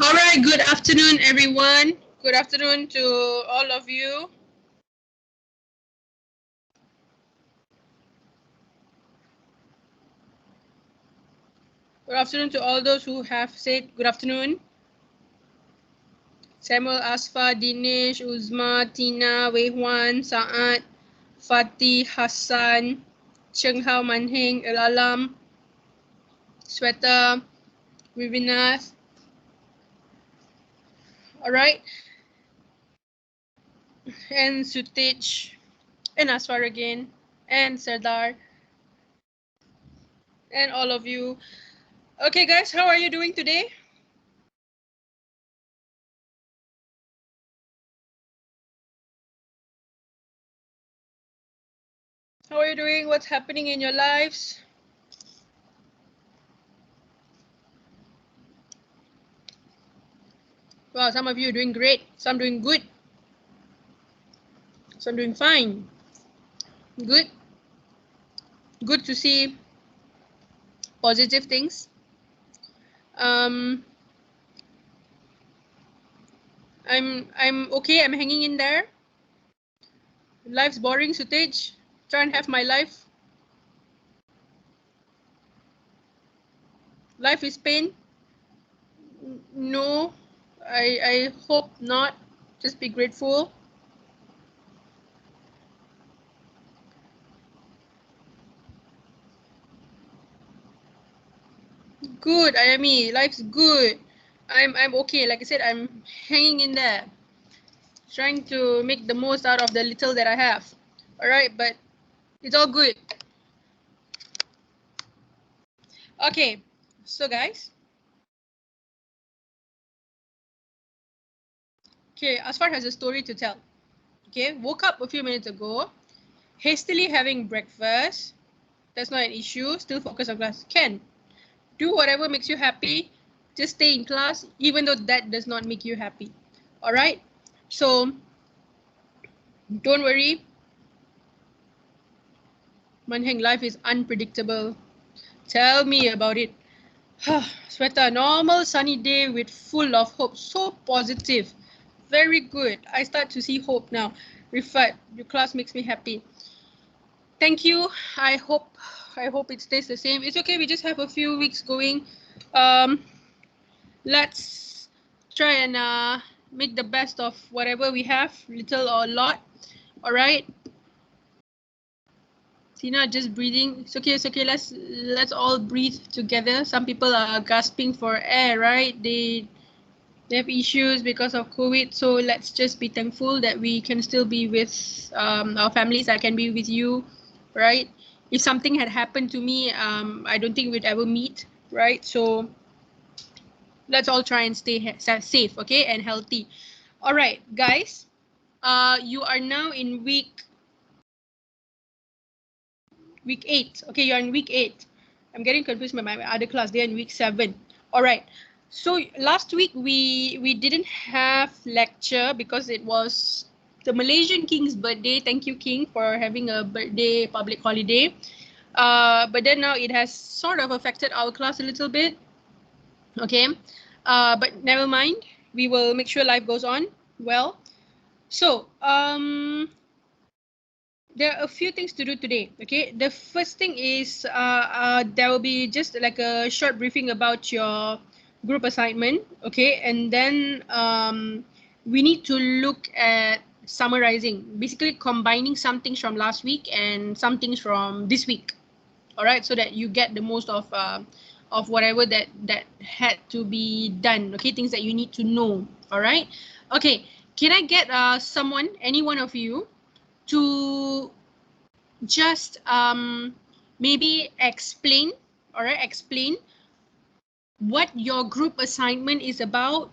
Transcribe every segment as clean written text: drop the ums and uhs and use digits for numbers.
All right, good afternoon, everyone. Good afternoon to all of you. Good afternoon to all those who have said good afternoon. Samuel, Asfa, Dinesh, Uzma, Tina, Wei-Huan, Saad, Fatih, Hassan, Cheng Hao Manheng, Elalam, Sweta, Vivinath. All right. And Sutij, and Asfar again, and Sardar, and all of you. Okay, guys, how are you doing today? How are you doing? What's happening in your lives? Wow, some of you are doing great. Some doing good. Some doing fine. Good. Good to see positive things. I'm okay. I'm hanging in there. Life's boring, Sutej. Try and have my life. Life is pain. No, I hope not. Just be grateful. Good, Ayami. Life's good. I'm okay. Like I said, I'm hanging in there, trying to make the most out of the little that I have. All right, but it's all good. Okay, so guys. Okay, Asfar has a story to tell. Okay, woke up a few minutes ago, hastily having breakfast. That's not an issue. Still focus on class. Can do whatever makes you happy. Just stay in class, even though that does not make you happy. All right. So don't worry. Manheng, life is unpredictable. Tell me about it. Sweta, normal sunny day with full of hope. So positive. Very good. I start to see hope now. Rifat, your class makes me happy. Thank you. I hope it stays the same. It's okay. We just have a few weeks going. Let's try and make the best of whatever we have, little or lot. All right. Tina, just breathing. It's okay. It's okay. Let's all breathe together. Some people are gasping for air, right? They have issues because of COVID. So let's just be thankful that we can still be with our families. I can be with you, right? If something had happened to me, I don't think we'd ever meet, right? So let's all try and stay safe, okay, and healthy. All right, guys, you are now in week 8. Okay, you're in week 8. I'm getting confused by my other class. They're in week 7. All right. So last week we didn't have lecture because it was the Malaysian King's birthday. Thank you, King, for having a birthday public holiday. But then now it has sort of affected our class a little bit. Okay. But never mind. We will make sure life goes on well. So there are a few things to do today. Okay, the first thing is there will be just like a short briefing about your group assignment. Okay, and then we need to look at summarizing, basically combining some things from last week and some things from this week. All right, so that you get the most of whatever that had to be done. Okay, things that you need to know. All right. Okay, can I get someone, any one of you, to just maybe explain, all right, explain what your group assignment is about.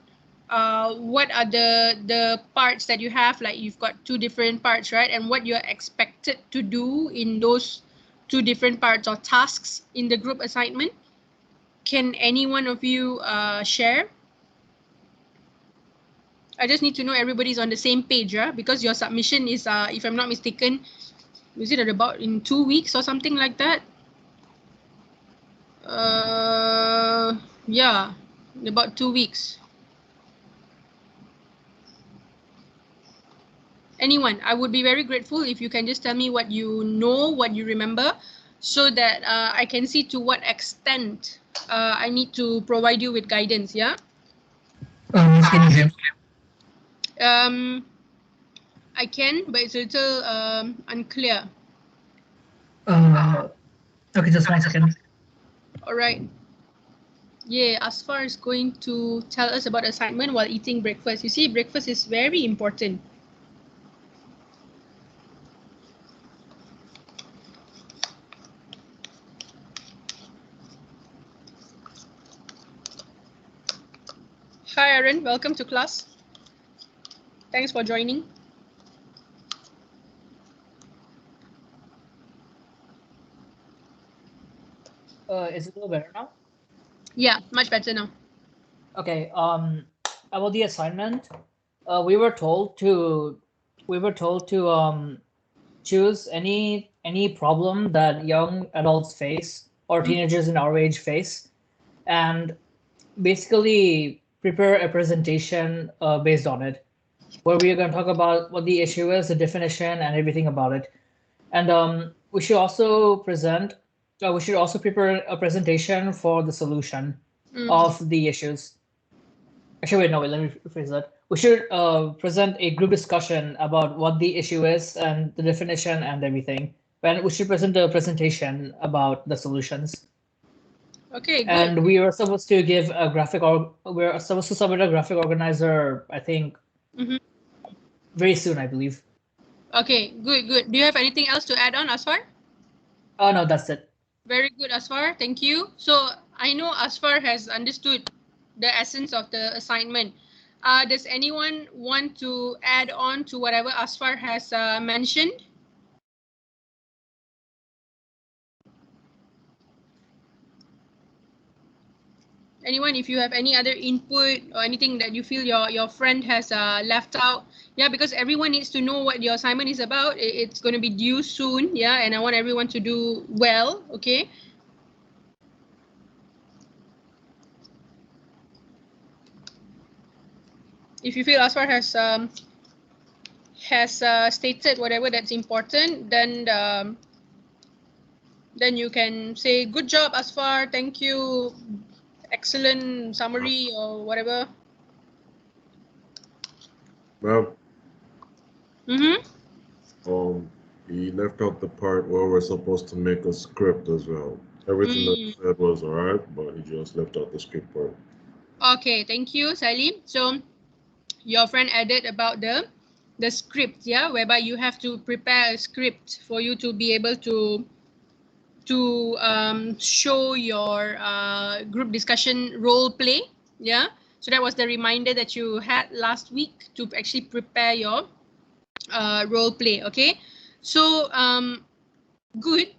What are the parts that you have, like you've got 2 different parts, right, and what you're expected to do in those 2 different parts or tasks in the group assignment. Can any one of you share? I just need to know everybody's on the same page, yeah? Because your submission is, if I'm not mistaken, is it at about in 2 weeks or something like that? Yeah, in about 2 weeks. Anyone, I would be very grateful if you can just tell me what you know, what you remember, so that I can see to what extent I need to provide you with guidance. Yeah. Can you hear me? Um, I can, but it's a little unclear. Uh, okay, just 1 second. All right. Yeah, Asfar is going to tell us about assignment while eating breakfast. You see, breakfast is very important. Hi, Aaron. Welcome to class. Thanks for joining. Is it a little better now? Yeah, much better now. Okay. About the assignment, we were told to choose any problem that young adults face or teenagers in our age face, and basically prepare a presentation based on it, where we are going to talk about what the issue is, the definition, and everything about it. And we should also prepare a presentation for the solution of the issues. Actually, wait, no, wait, let me rephrase that. We should present a group discussion about what the issue is and the definition and everything. And we should present a presentation about the solutions. Okay, good. And we are supposed to give a graphic, or we're supposed to submit a graphic organizer, I think, very soon, I believe. Okay, good, good. Do you have anything else to add on, Asfar? Oh, no, that's it. Very good, Asfar. Thank you. So I know Asfar has understood the essence of the assignment. Does anyone want to add on to whatever Asfar has mentioned? Anyone, if you have any other input or anything that you feel your friend has left out, yeah, because everyone needs to know what your assignment is about. It's going to be due soon, yeah, and I want everyone to do well. Okay. If you feel Asfar has stated whatever that's important, then you can say good job, Asfar, thank you, excellent summary or whatever. Well, Mm-hmm. he left out the part where we're supposed to make a script as well. Everything that he said was alright, but he just left out the script part. Okay, thank you, Salim. So your friend added about the script, yeah, whereby you have to prepare a script for you to be able to show your group discussion role play, yeah. So that was the reminder that you had last week to actually prepare your role play. Okay, so good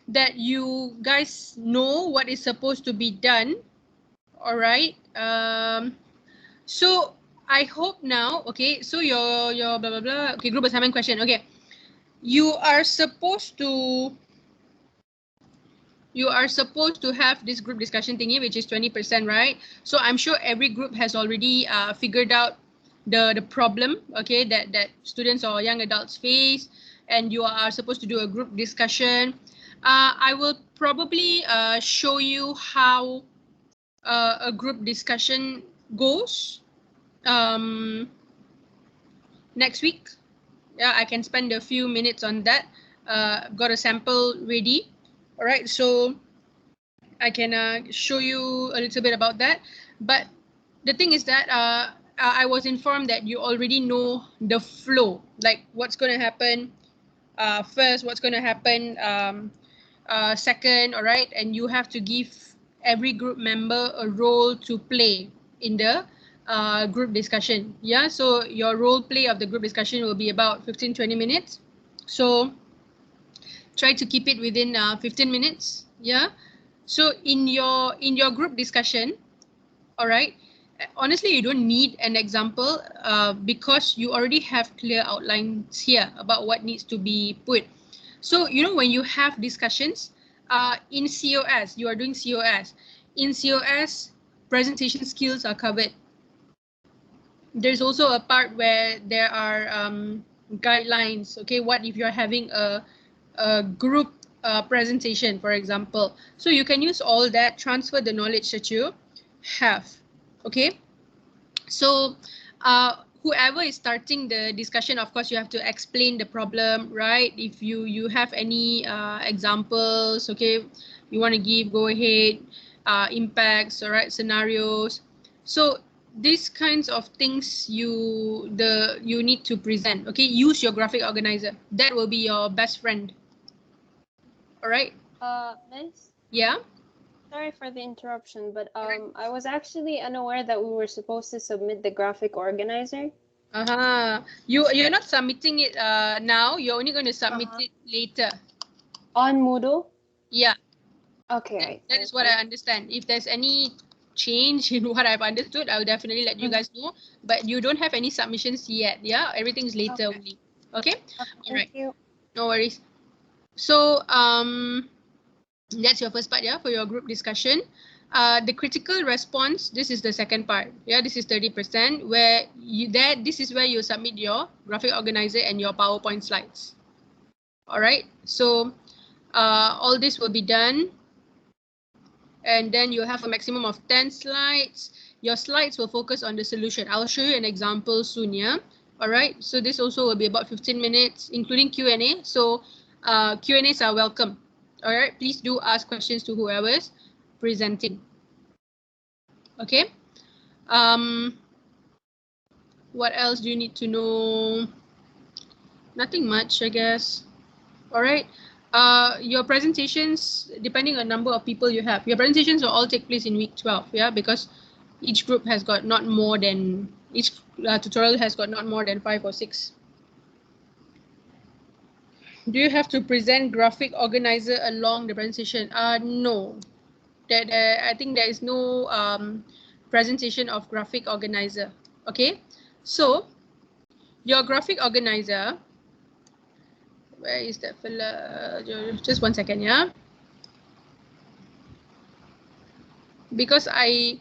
that you guys know what is supposed to be done. All right. So I hope now, okay, so your blah blah blah, okay, group assignment question. Okay, you are supposed to have this group discussion thingy, which is 20%, right? So I'm sure every group has already figured out the problem, okay, that students or young adults face, and you are supposed to do a group discussion. I will probably show you how a group discussion goes next week. Yeah, I can spend a few minutes on that. Got a sample ready. All right, so I can show you a little bit about that. But the thing is that I was informed that you already know the flow, like what's going to happen first, what's going to happen second, all right? And you have to give every group member a role to play in the group discussion. Yeah, so your role play of the group discussion will be about 15-20 minutes. So try to keep it within 15 minutes. Yeah. So in your group discussion, all right, honestly, you don't need an example because you already have clear outlines here about what needs to be put. So when you have discussions in COS, you are doing COS. In COS, presentation skills are covered. there's also a part where there are guidelines. Okay, what if you're having a group presentation, for example? So you can use all that, transfer the knowledge that you have. Okay, so whoever is starting the discussion, of course, you have to explain the problem, right? If you have any examples, okay, you want to give, go ahead. Impacts, all right, scenarios. So these kinds of things you need to present. Okay, use your graphic organizer. That will be your best friend. All right. Miss? Yeah. Sorry for the interruption, but I was actually unaware that we were supposed to submit the graphic organizer. You're not submitting it now. You're only going to submit it later. On Moodle? Yeah. Okay, right. That is what I understand. If there's any change in what I've understood, I'll definitely let you guys know. But you don't have any submissions yet. Yeah, everything's later only. Okay. All right. Thank you. No worries. So that's your first part, yeah, for your group discussion. The critical response, this is the second part. Yeah, this is 30%, where this is where you submit your graphic organizer and your PowerPoint slides. All right. So all this will be done. And then you have a maximum of 10 slides. Your slides will focus on the solution. I'll show you an example soon, yeah? All right, so this also will be about 15 minutes, including Q&A. So Q&As are welcome. All right, please do ask questions to whoever's presenting. Okay. What else do you need to know? Nothing much, I guess. All right. Your presentations, depending on number of people you have, your presentations will all take place in week 12, yeah, because each group has got not more than, each tutorial has got not more than 5 or 6. Do you have to present graphic organizer along the presentation? No. I think there is no presentation of graphic organizer. Okay, so your graphic organizer, where is that fella? Just 1 second, yeah. Because I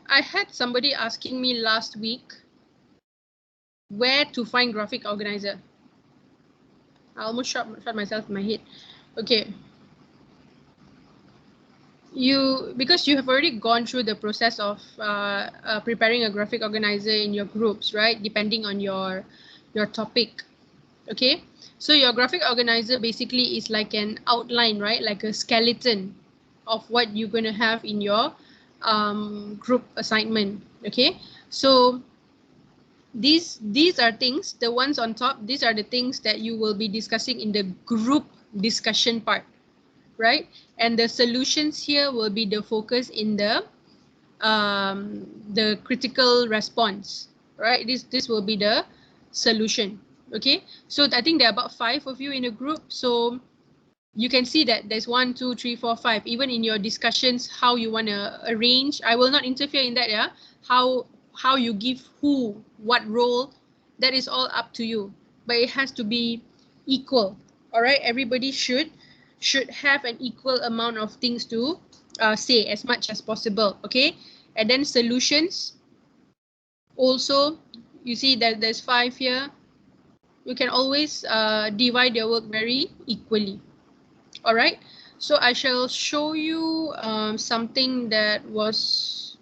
had somebody asking me last week where to find graphic organizer. I almost shot myself in my head. Okay. Because you have already gone through the process of preparing a graphic organizer in your groups, right? Depending on your topic. Okay. So your graphic organizer basically is like an outline, right? Like a skeleton of what you're going to have in your group assignment. Okay. So these are things, the ones on top, these are the things that you will be discussing in the group discussion part, right? And the solutions here will be the focus in the critical response, right? This will be the solution. Okay, so I think there are about 5 of you in a group, so you can see that there's 1, 2, 3, 4, 5. Even in your discussions, how you want to arrange, I will not interfere in that. Yeah, how you give who what role, that is all up to you, but it has to be equal. All right, everybody should have an equal amount of things to say, as much as possible. Okay, and then solutions also, you see that there's 5 here. You can always divide your work very equally. All right, so I shall show you something that was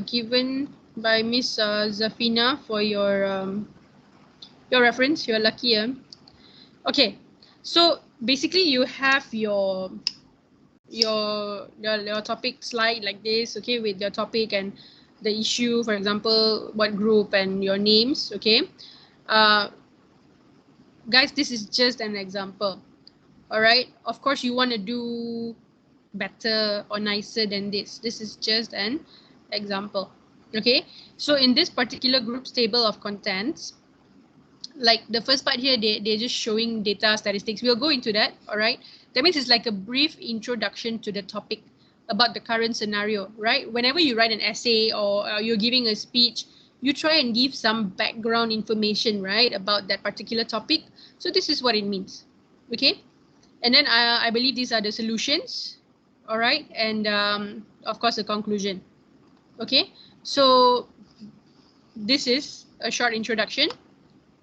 given by Miss Zafina for your reference. You're lucky. Okay, so basically you have your topic slide like this, okay, with your topic and the issue, for example, what group and your names. Okay, guys, this is just an example. All right, of course you want to do better or nicer than this. This is just an example. Okay, so in this particular group's table of contents, like the first part here, they're just showing data statistics. We'll go into that. All right, that means it's like a brief introduction to the topic about the current scenario, right? Whenever you write an essay or you're giving a speech, you try and give some background information, right, about that particular topic. So this is what it means. Okay, and then I believe these are the solutions. All right, and of course the conclusion. Okay, so this is a short introduction.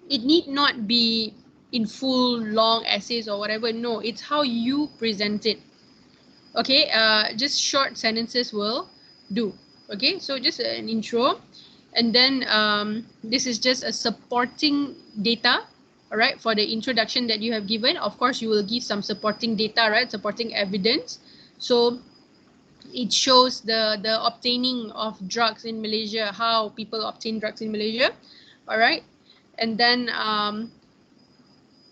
It need not be in full long essays or whatever. No, it's how you present it. Okay, just short sentences will do. Okay, so just an intro, and then this is just a supporting data. All right, for the introduction that you have given. Of course, you will give some supporting data, right? Supporting evidence. So it shows the obtaining of drugs in Malaysia, how people obtain drugs in Malaysia. All right, and then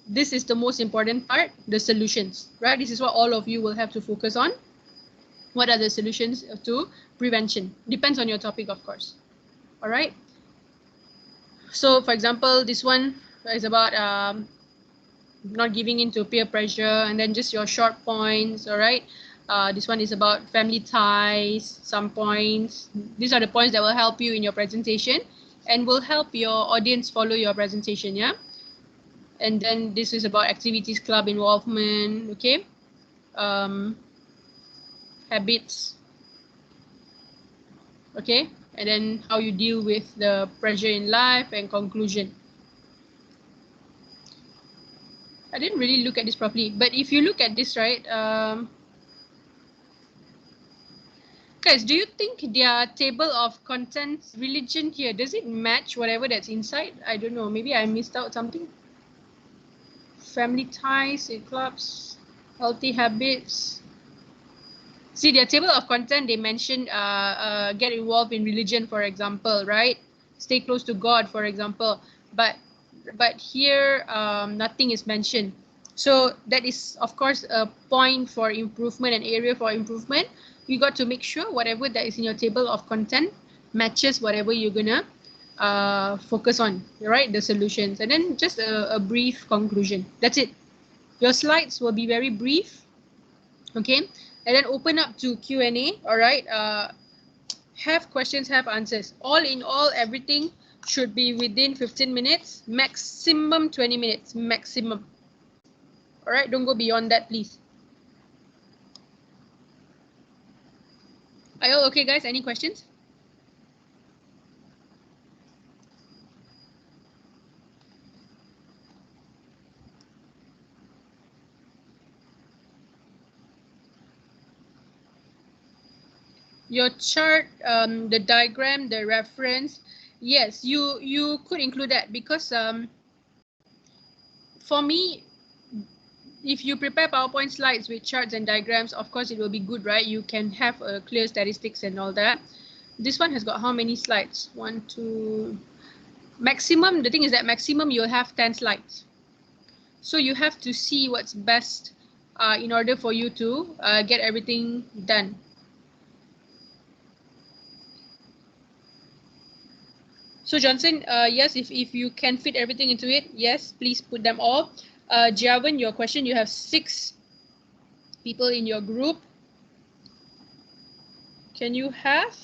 this is the most important part, the solutions, right? This is what all of you will have to focus on. What are the solutions to prevention? Depends on your topic, of course. All right. So, for example, this one is about not giving in to peer pressure, and then just your short points. All right. This one is about family ties, some points. These are the points that will help you in your presentation and will help your audience follow your presentation. Yeah. And then this is about activities, club involvement. Okay. Habits. Okay, and then how you deal with the pressure in life, and conclusion. I didn't really look at this properly, but if you look at this, right, guys, do you think their table of contents, religion here, does it match whatever that's inside? I don't know, maybe I missed out something. Family ties, clubs, healthy habits. See, their table of content, they mentioned get involved in religion, for example, right? Stay close to God, for example. But here, nothing is mentioned. So that is, of course, a point for improvement, an area for improvement. You got to make sure whatever that is in your table of content matches whatever you're gonna focus on, right? The solutions, and then just a brief conclusion. That's it. Your slides will be very brief. Okay, and then open up to Q&A. All right, have questions, have answers. All in all, everything should be within 15 minutes, maximum 20 minutes, maximum. All right, don't go beyond that, please. Are you all okay, guys? Any questions? Your chart, the diagram, the reference, yes, you could include that, because for me, if you prepare PowerPoint slides with charts and diagrams, of course it will be good, right? You can have a clear statistics and all that. This one has got how many slides? 1, 2, maximum. The thing is that maximum you'll have 10 slides. So you have to see what's best in order for you to get everything done. So Johnson, yes, if you can fit everything into it, yes, please put them all. Javan, your question, you have 6 people in your group. Can you have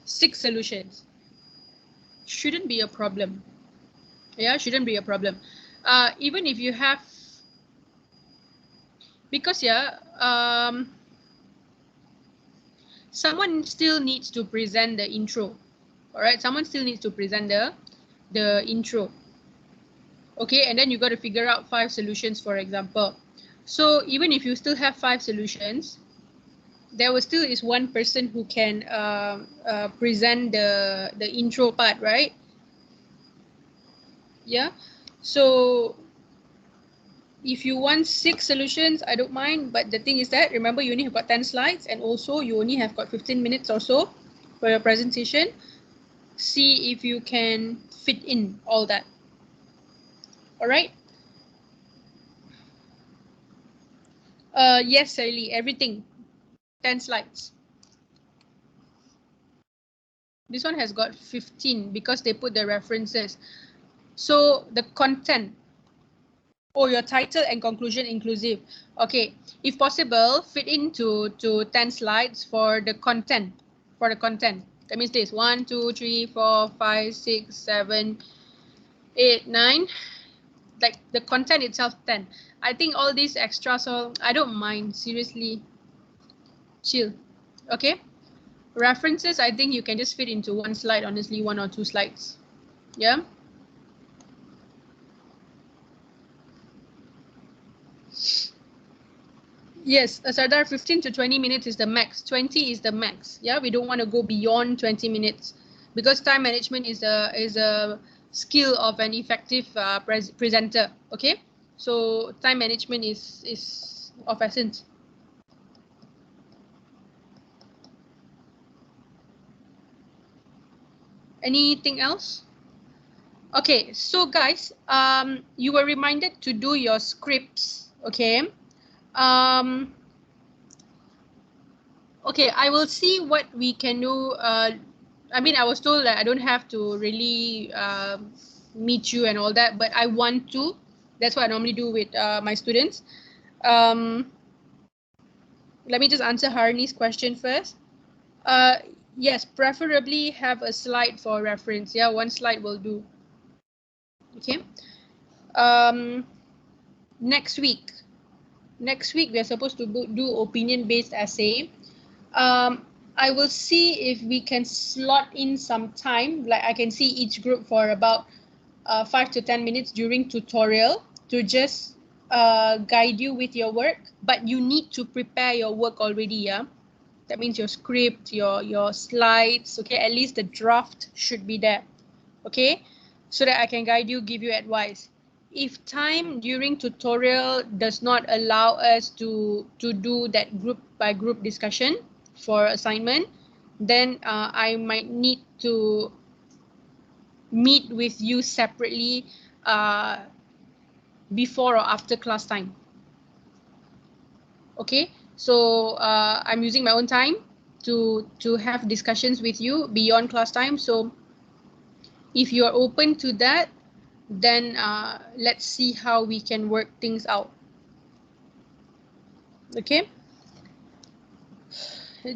6 solutions? Shouldn't be a problem. Yeah, shouldn't be a problem. Even if you have, because yeah, someone still needs to present the intro. All right, someone still needs to present the intro. Okay, and then you got to figure out 5 solutions, for example. So even if you still have 5 solutions, there was still is one person who can present the intro part, right? Yeah. So if you want 6 solutions, I don't mind. But the thing is that, remember, you only have got 10 slides, and also you only have got 15 minutes or so for your presentation. See if you can fit in all that. All right. Yes, Sally, everything. 10 slides. This one has got 15 because they put the references. So the content, or your title and conclusion inclusive. Okay, if possible, fit into 10 slides for the content. For the content. That means this 1, 2, 3, 4, 5, 6, 7, 8, 9. Like the content itself 10. I think all these extras, so I don't mind, seriously. Chill. Okay. References, I think you can just fit into one slide, honestly, 1 or 2 slides. Yeah. Yes, Sardar, 15 to 20 minutes is the max. 20 is the max. Yeah, we don't want to go beyond 20 minutes because time management is a skill of an effective presenter. Okay, so time management is of essence. Anything else? Okay, so guys, you were reminded to do your scripts. Okay. Okay, I will see what we can do. I mean, I was told that I don't have to really meet you and all that, but I want to. That's what I normally do with my students. Let me just answer Harini's question first. Yes, preferably have a slide for reference. Yeah, one slide will do. Okay. Next week we are supposed to do opinion-based essay. I will see if we can slot in some time, like I can see each group for about 5 to 10 minutes during tutorial to just guide you with your work, but you need to prepare your work already. Yeah, that means your script, your slides. Okay, at least the draft should be there. Okay, so that I can guide you, give you advice. If time during tutorial does not allow us to do that group by group discussion for assignment, then I might need to meet with you separately before or after class time. Okay, so I'm using my own time to have discussions with you beyond class time. So if you are open to that, then let's see how we can work things out. Okay.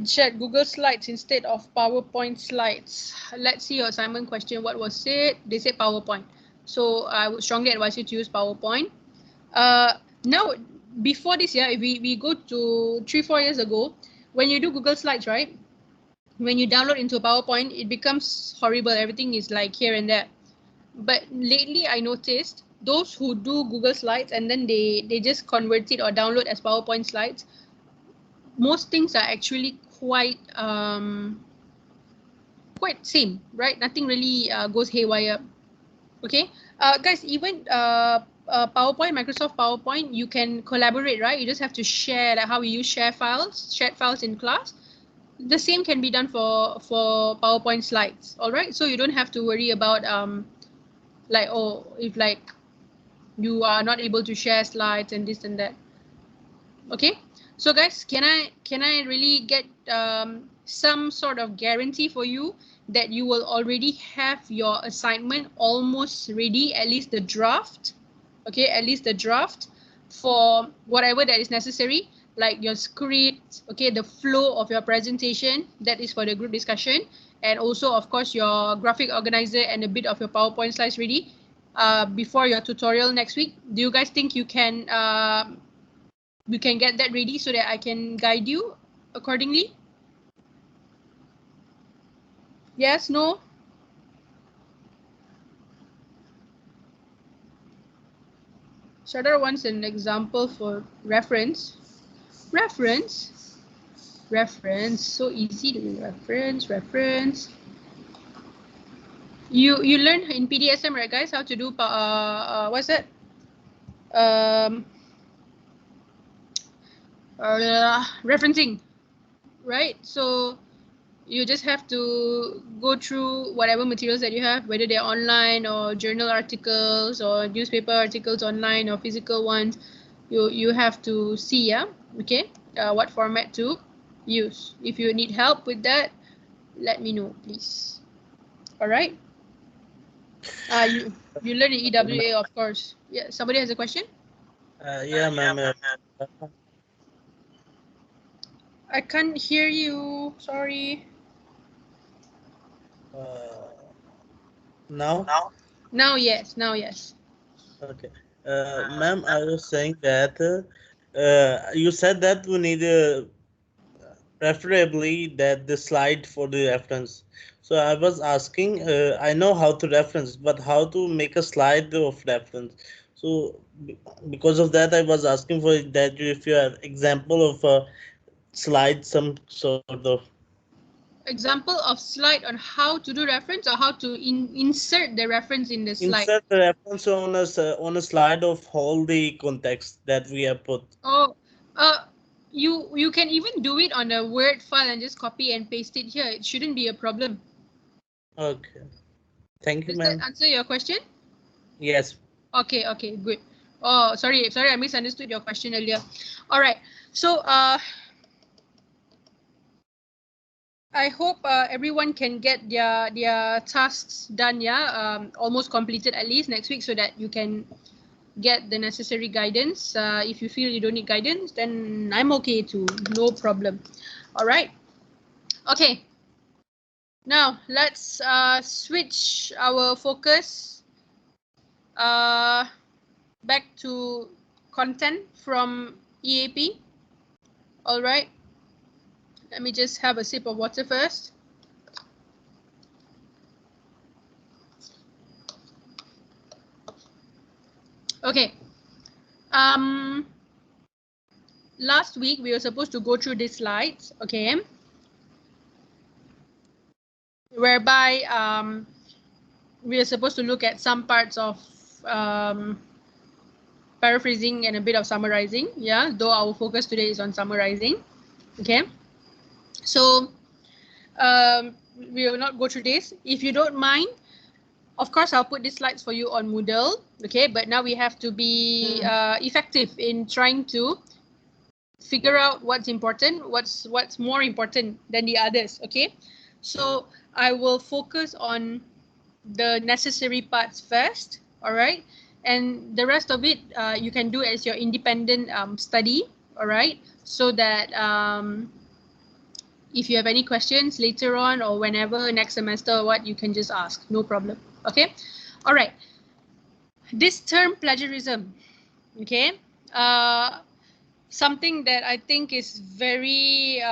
Chat Google Slides instead of PowerPoint slides. Let's see your assignment question. What was it? They said PowerPoint. So I would strongly advise you to use PowerPoint. Now, before this year, if we go to 3-4 years ago, when you do Google Slides, right? When you download into PowerPoint, it becomes horrible. Everything is like here and there. But lately, I noticed those who do Google Slides and then they just convert it or download as PowerPoint slides, most things are actually quite same, right? Nothing really goes haywire. Okay, guys, even PowerPoint, Microsoft PowerPoint, you can collaborate, right? You just have to share, like how we use shared files in class. The same can be done for PowerPoint slides. All right, so you don't have to worry about like, oh, if like you are not able to share slides and this and that. Okay, so guys, can I really get some sort of guarantee for you that you will already have your assignment almost ready, at least the draft? Okay, at least the draft for whatever that is necessary, like your script, okay, the flow of your presentation, that is for the group discussion, and also of course your graphic organizer and a bit of your PowerPoint slides ready before your tutorial next week. Do you guys think you can get that ready so that I can guide you accordingly? Yes, no? Shadar wants an example for reference. Reference. So easy to do. Reference. You learn in PDSM, right, guys, how to do what's that? Referencing, right? So you just have to go through whatever materials that you have, whether they're online or journal articles or newspaper articles online or physical ones. You have to see, yeah, okay, what format to use. If you need help with that, let me know, please. All right. You learn in EWA, of course. Yeah. Somebody has a question? Yeah, ma'am. I can't hear you. Sorry. Now? Now, yes. Now, yes. Okay. Ma'am, I was saying that you said that we need preferably that the slide for the reference. So I was asking, I know how to reference, but how to make a slide of reference. So because of that, I was asking for that if you have example of a slide, some sort of Example of slide on how to do reference or how to insert the reference in the slide. insert the reference on a slide of all the context that we have put. Oh, you can even do it on a Word file and just copy and paste it here. It shouldn't be a problem. Okay. Thank you, Does that ma'am. answer your question? Yes. Okay, good. Oh, sorry, I misunderstood your question earlier. All right, so I hope everyone can get their tasks done, yeah, almost completed at least next week, so that you can get the necessary guidance. If you feel you don't need guidance, then I'm okay too, no problem. All right, okay. Now let's switch our focus back to content from EAP. All right, let me just have a sip of water first. Okay. Last week we were supposed to go through these slides, okay, whereby we are supposed to look at some parts of paraphrasing and a bit of summarizing, yeah, though our focus today is on summarizing, okay. So we will not go through this. If you don't mind, of course I'll put these slides for you on Moodle, okay, but now we have to be effective in trying to figure out what's important, what's more important than the others, okay. So I will focus on the necessary parts first, all right, and the rest of it you can do as your independent study, all right, so that if you have any questions later on or whenever next semester or what, you can just ask, no problem, okay. All right, this term plagiarism, okay, something that I think is very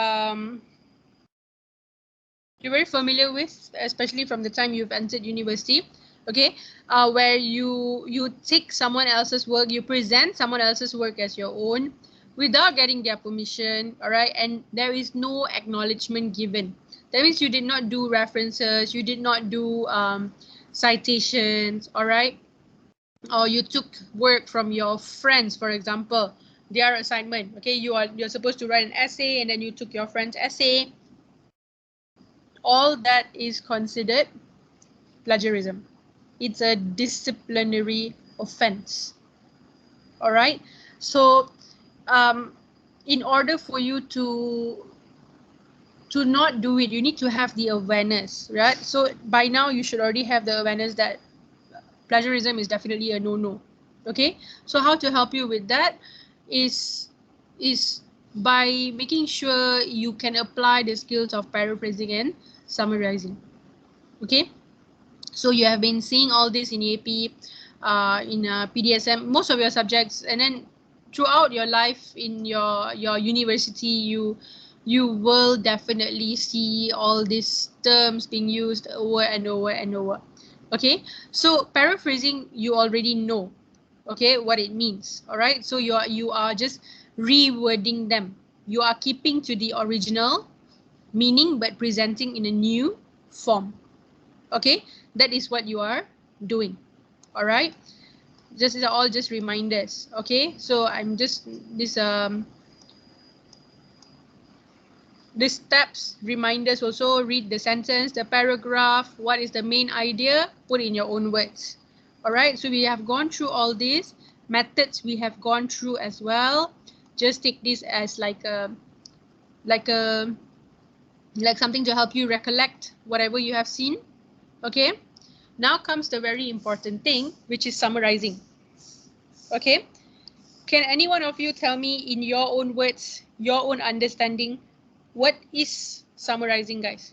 you're very familiar with, especially from the time you've entered university, okay, where you take someone else's work, you present someone else's work as your own without getting their permission, all right, and there is no acknowledgement given. That means you did not do references, you did not do citations, all right, or you took work from your friends, for example, their assignment, okay, you're supposed to write an essay and then you took your friend's essay. All that is considered plagiarism. It's a disciplinary offense. All right. So in order for you to not do it, you need to have the awareness, right? So by now you should already have the awareness that plagiarism is definitely a no-no. Okay. So how to help you with that is by making sure you can apply the skills of paraphrasing and summarizing. Okay, so you have been seeing all this in EAP, in PDSM, most of your subjects, and then throughout your life in your university, you will definitely see all these terms being used over and over and over. Okay, so paraphrasing, you already know, okay, what it means. All right, so you are just rewording them. You are keeping to the original meaning but presenting in a new form. Okay, that is what you are doing. All right, this is all just reminders. Okay, so I'm just these steps, reminders, also read the sentence, the paragraph, what is the main idea, put in your own words. All right, so we have gone through all these methods, we have gone through as well. Just take this as like something to help you recollect whatever you have seen. Okay, now comes the very important thing, which is summarizing. Okay, can any one of you tell me in your own words, your own understanding, what is summarizing, guys?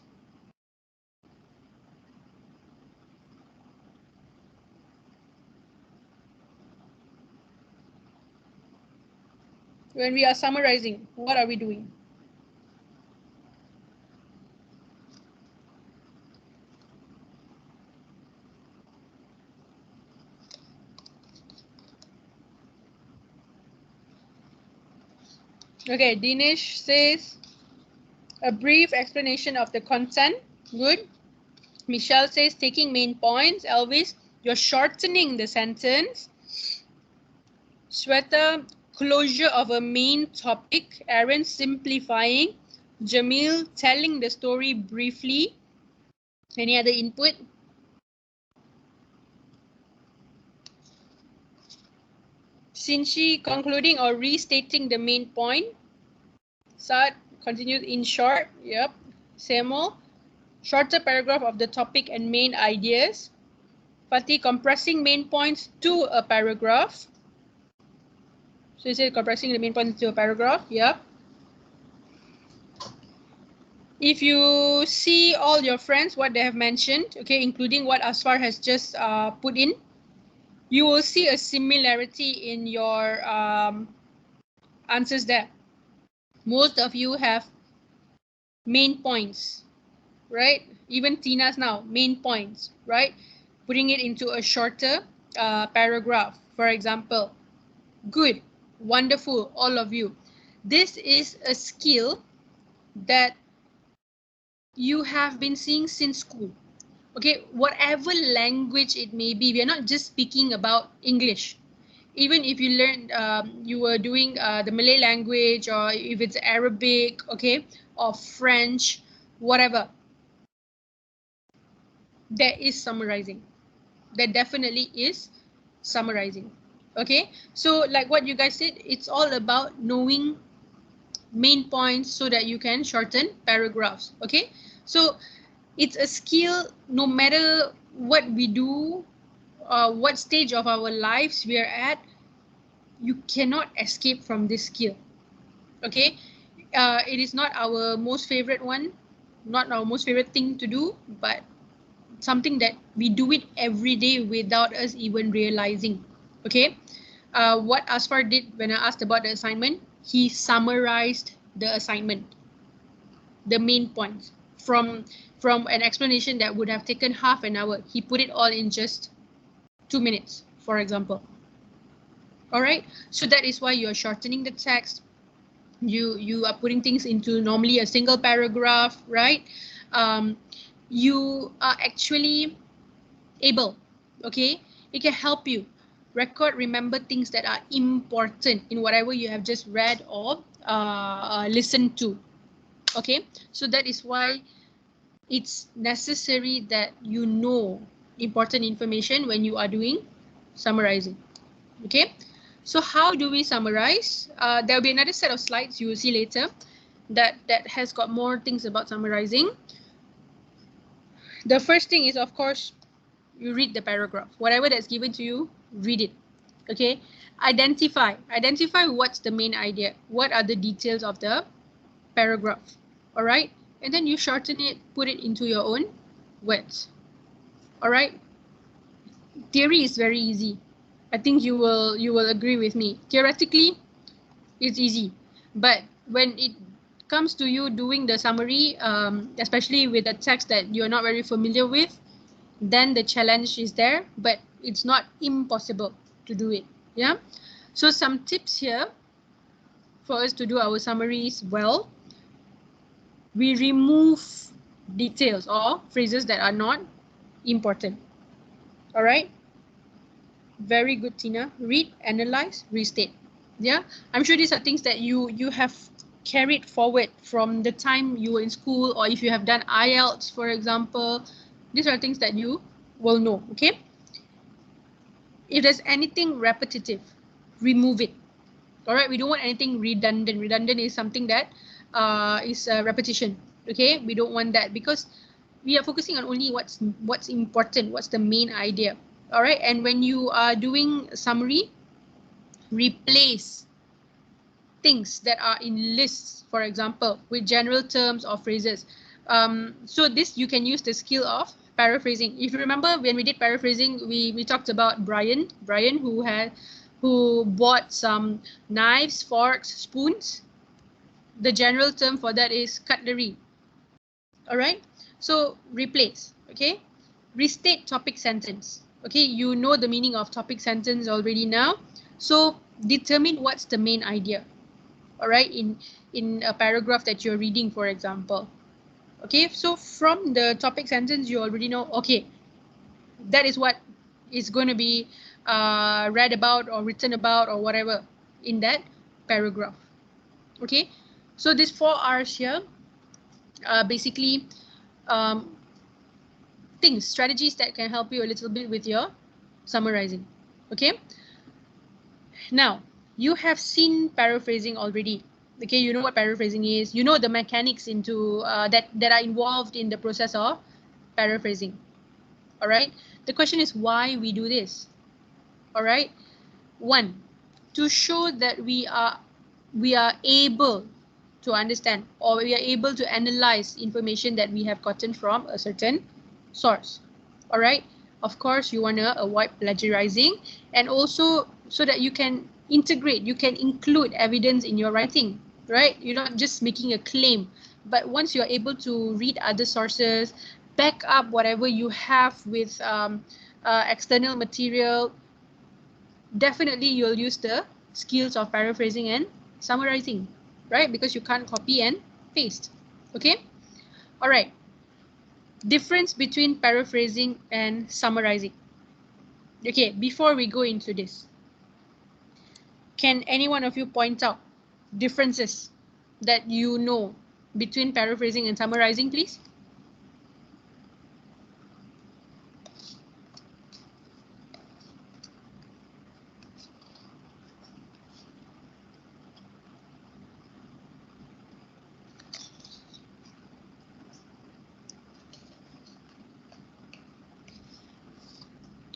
When we are summarizing, what are we doing? Okay, Dinesh says a brief explanation of the content. Good. Michelle says taking main points. Elvis, you're shortening the sentence. Shweta, closure of a main topic. Aaron, simplifying. Jamil, telling the story briefly. Any other input? Shinshi, concluding or restating the main point. Saad, continued in short. Yep. Samuel, shorter paragraph of the topic and main ideas. Fatih, compressing main points to a paragraph. So you said compressing the main points to a paragraph. Yep. If you see all your friends, what they have mentioned, okay, including what Asfar has just put in, you will see a similarity in your answers there. Most of you have main points, right? Even Tina's now, main points, right? Putting it into a shorter paragraph. For example, good, wonderful, all of you. This is a skill that you have been seeing since school. Okay, whatever language it may be, we are not just speaking about English. Even if you learned, you were doing the Malay language, or if it's Arabic, okay, or French, whatever, there is summarizing. There definitely is summarizing. Okay, so like what you guys said, it's all about knowing main points so that you can shorten paragraphs. Okay, so it's a skill no matter what we do, what stage of our lives we are at, you cannot escape from this skill. Okay, it is not our most favorite one, not our most favorite thing to do, but something that we do it every day without us even realizing. Okay, what Asfar did when I asked about the assignment, he summarized the assignment, the main points from an explanation that would have taken half an hour. He put it all in just 2 minutes, for example. All right, so that is why you're shortening the text. You are putting things into normally a single paragraph, right? You are actually able, okay, it can help you remember things that are important in whatever you have just read or listened to. Okay, so that is why it's necessary that you know important information when you are doing summarizing. Okay, so how do we summarize? There'll be another set of slides you will see later that has got more things about summarizing. The first thing is, of course, you read the paragraph. Whatever that's given to you, read it. Okay, identify what's the main idea, what are the details of the paragraph. All right, and then you shorten it, put it into your own words. All right, theory is very easy. I think you will agree with me. Theoretically, it's easy, but when it comes to you doing the summary, especially with a text that you're not very familiar with, then the challenge is there, but it's not impossible to do it. Yeah, so some tips here for us to do our summaries well. We remove details or phrases that are not important. All right, very good, Tina. Read, analyze, restate. Yeah, I'm sure these are things that you have carried forward from the time you were in school, or if you have done IELTS, for example. These are things that you will know. Okay, if there's anything repetitive, remove it. All right, we don't want anything redundant. Redundant is something that is a repetition. Okay, we don't want that, because we are focusing on only what's important, what's the main idea. All right, and when you are doing summary, replace things that are in lists, for example, with general terms or phrases. So this, you can use the skill of paraphrasing. If you remember, when we did paraphrasing, we talked about Brian who bought some knives, forks, spoons. The general term for that is cutlery. All right, so replace. Okay, restate topic sentence. Okay, you know the meaning of topic sentence already now, so determine what's the main idea. all right, in a paragraph that you're reading, for example. Okay, so from the topic sentence, you already know, okay, that is what is going to be read about or written about or whatever in that paragraph. Okay, so these 4 R's here basically things, strategies that can help you a little bit with your summarizing. Okay, now you have seen paraphrasing already. Okay, you know what paraphrasing is, you know the mechanics into that are involved in the process of paraphrasing. All right, the question is why we do this. All right, one, to show that we are able to understand, or we are able to analyze information that we have gotten from a certain source. All right, of course you want to avoid plagiarizing, and also so that you can integrate, you can include evidence in your writing, right? You're not just making a claim, but once you're able to read other sources, back up whatever you have with external material, definitely you'll use the skills of paraphrasing and summarizing, right? Because you can't copy and paste. Okay, all right, difference between paraphrasing and summarizing. Okay, before we go into this, can any one of you point out differences that you know between paraphrasing and summarizing, please?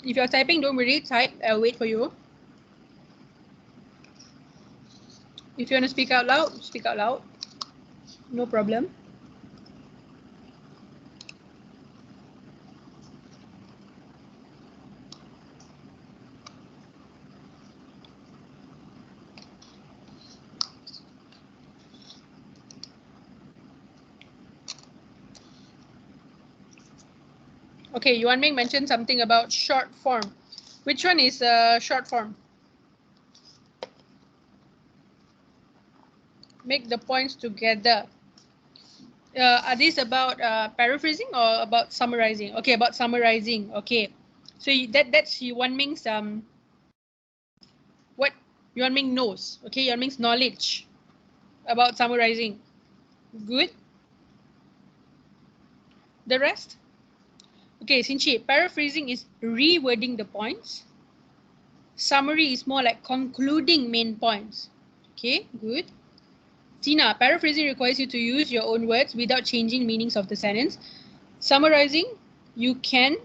If you're typing, don't worry, type. I'll wait for you. If you want to speak out loud, speak out loud. No problem. Okay, Yuan Ming mentioned something about short form. Which one is short form? Make the points together. Are these about paraphrasing or about summarizing? Okay, about summarizing. Okay, so that's Yuan Ming's what Yuan Ming knows. Okay, Yuan Ming's knowledge about summarizing. Good. The rest? Okay, Sinchi, paraphrasing is rewording the points. Summary is more like concluding main points. Okay, good. Tina, paraphrasing requires you to use your own words without changing meanings of the sentence. Summarizing, you can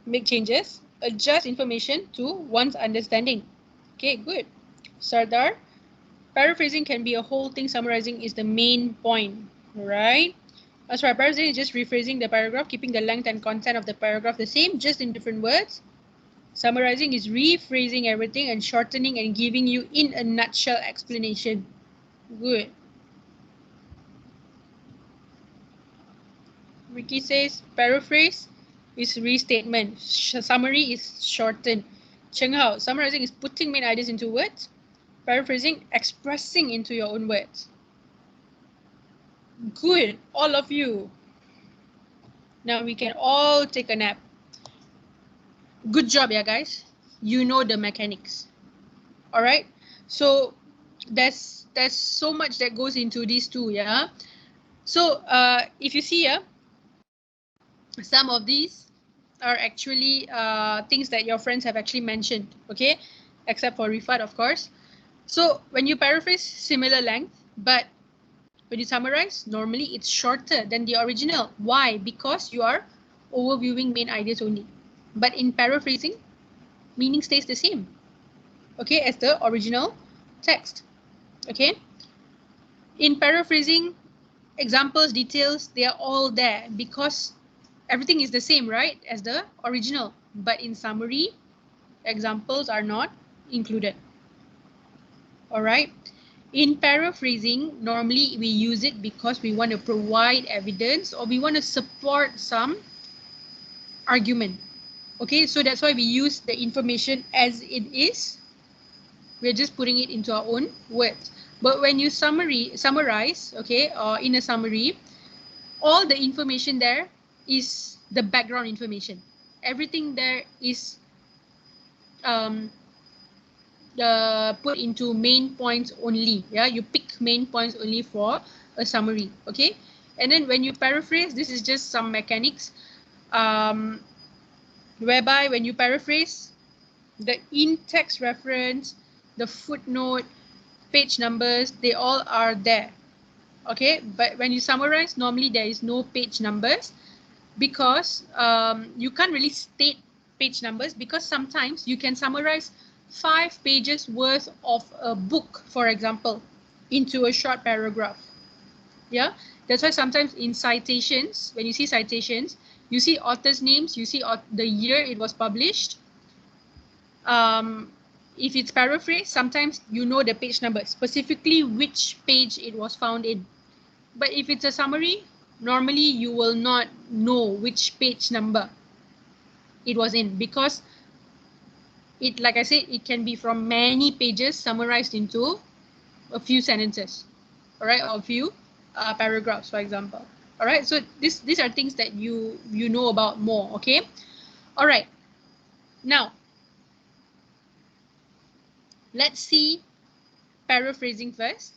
make changes, adjust information to one's understanding. Okay, good. Sardar, paraphrasing can be a whole thing, summarizing is the main point, right? As for paraphrasing is just rephrasing the paragraph, keeping the length and content of the paragraph the same, just in different words. Summarizing is rephrasing everything and shortening and giving you in a nutshell explanation. Good. Ricky says paraphrase is restatement. Summary is shortened. Cheng Hao, summarizing is putting main ideas into words. Paraphrasing, expressing into your own words. Good, all of you. Now we can all take a nap. Good job, yeah, guys. You know the mechanics. All right. So there's so much that goes into these two, yeah. So if you see here, some of these are actually things that your friends have actually mentioned, okay, except for Rifat, of course. So when you paraphrase, similar length, but when you summarize, normally it's shorter than the original. Why? Because you are overviewing main ideas only. But in paraphrasing, meaning stays the same, okay, as the original text. Okay. In paraphrasing, examples, details, they are all there because everything is the same, right, as the original. But in summary, examples are not included. All right. In paraphrasing, normally we use it because we want to provide evidence or we want to support some argument. Okay, so that's why we use the information as it is. We're just putting it into our own words. But when you summarize, okay, or in a summary, all the information there is the background information. Everything there is put into main points only. Yeah, you pick main points only for a summary. Okay, and then when you paraphrase, this is just some mechanics, whereby when you paraphrase, the in-text reference, the footnote, page numbers, they all are there. Okay, but when you summarize, normally there is no page numbers, because you can't really state page numbers, because sometimes you can summarize 5 pages worth of a book, for example, into a short paragraph. Yeah, that's why sometimes in citations, when you see citations, you see authors' names, you see the year it was published. If it's paraphrased, sometimes you know the page number, specifically which page it was found in. But if it's a summary, normally you will not know which page number it was in, because it, like I said, it can be from many pages summarized into a few sentences, all right, or a few paragraphs, for example. All right, so these are things that you know about more. Okay, all right. Now, let's see paraphrasing first.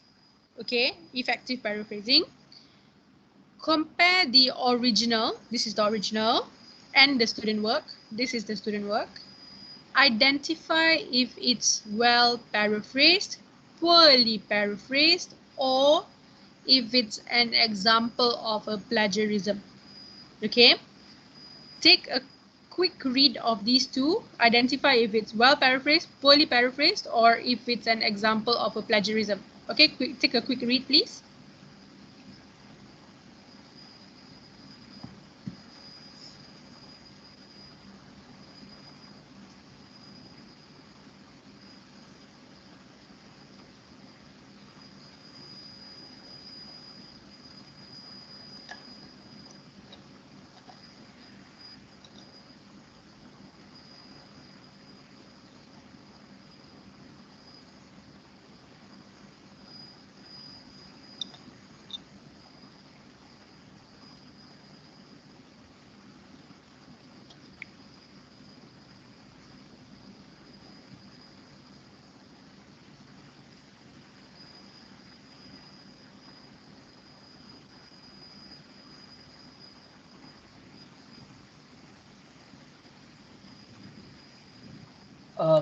Okay, effective paraphrasing. Compare the original, this is the original, and the student work, this is the student work. Identify if it's well paraphrased, poorly paraphrased, or if it's an example of a plagiarism. Okay, take a quick read of these two, identify if it's well paraphrased, poorly paraphrased, or if it's an example of a plagiarism. Okay, take a quick read, please.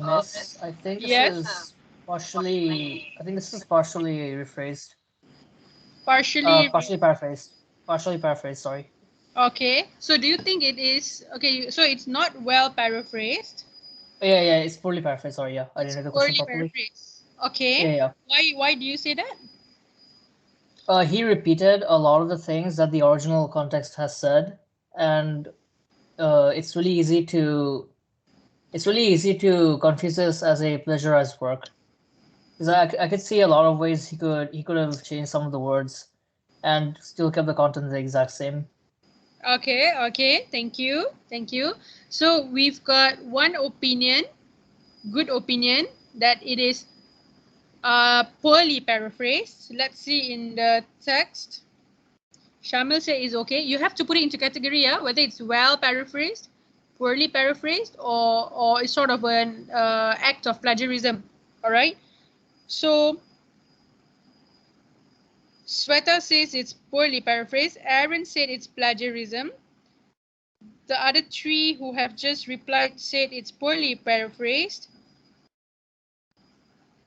Miss, I think this Yes, is partially rephrased. partially. Partially paraphrased. Partially paraphrased, sorry. Okay, so do you think it is okay? So it's not well paraphrased. Yeah, it's poorly paraphrased, sorry, yeah. I It's didn't read the question poorly properly. paraphrased. Okay. Yeah. Why do you say that? He repeated a lot of the things that the original context has said, and it's really easy to confuse this as a plagiarized work. Because I could see a lot of ways he could have changed some of the words and still kept the content the exact same. Okay, thank you. So we've got one opinion, good opinion, that it is poorly paraphrased. Let's see in the text. Shamil said is okay. You have to put it into category, yeah, whether it's well paraphrased, poorly paraphrased, or it's sort of an act of plagiarism. All right. So Sweta says it's poorly paraphrased. Aaron said it's plagiarism. The other three who have just replied said it's poorly paraphrased.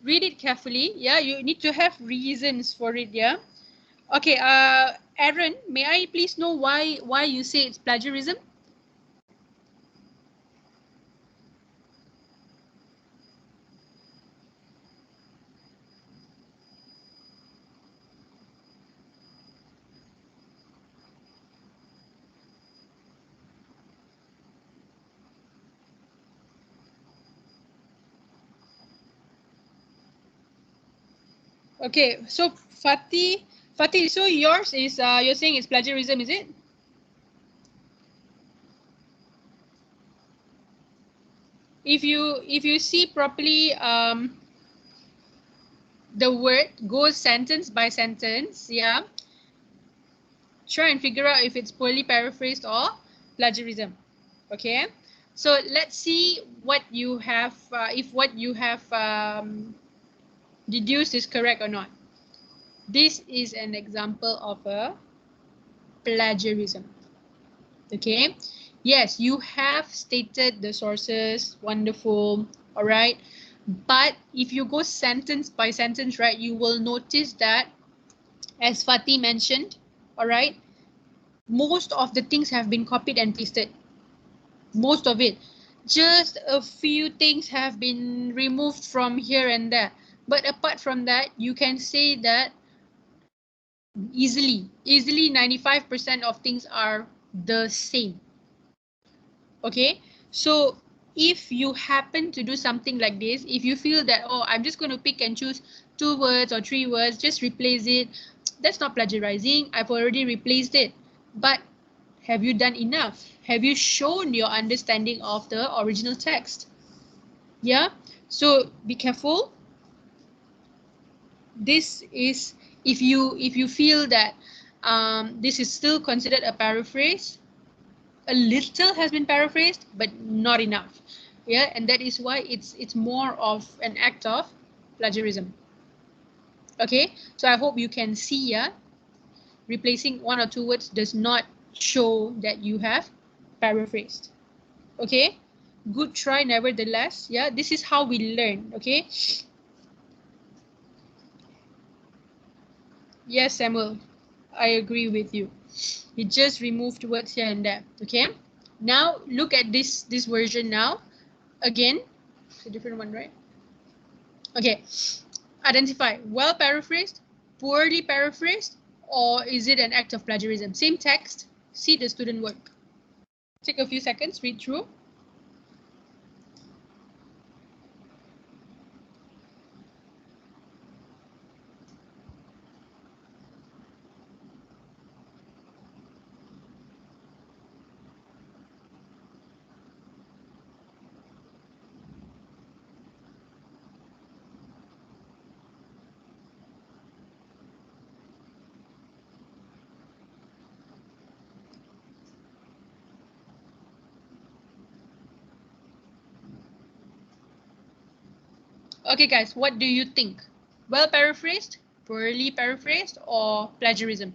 Read it carefully. Yeah, you need to have reasons for it. Yeah. Okay. Aaron, may I please know why you say it's plagiarism? Okay, so Fatih, so yours is you're saying it's plagiarism, is it? If you see properly, the word, go sentence by sentence, yeah. Try and figure out if it's poorly paraphrased or plagiarism. Okay, so let's see what you have, if what you have deduced is correct or not. This is an example of a plagiarism. Okay, yes, you have stated the sources, wonderful, all right, but if you go sentence by sentence, right, you will notice that, as Fatih mentioned, all right, most of the things have been copied and pasted. Most of it. Just a few things have been removed from here and there. But apart from that, you can say that easily 95% of things are the same. Okay, so if you happen to do something like this, if you feel that, oh, I'm just going to pick and choose 2 words or 3 words, just replace it, that's not plagiarizing. I've already replaced it. But have you done enough? Have you shown your understanding of the original text? Yeah, so be careful. This is, if you feel that this is still considered a paraphrase, a little has been paraphrased, but not enough. Yeah, and that is why it's more of an act of plagiarism. Okay, so I hope you can see, yeah, replacing 1 or 2 words does not show that you have paraphrased. Okay, good try nevertheless. Yeah, this is how we learn. Okay, yes, Samuel, I agree with you. You just removed words here and there. Okay, now look at this version now. Again, it's a different one, right? Okay, identify well paraphrased, poorly paraphrased, or is it an act of plagiarism? Same text, see the student work. Take a few seconds, read through. Okay, guys, what do you think? Well paraphrased, poorly paraphrased, or plagiarism?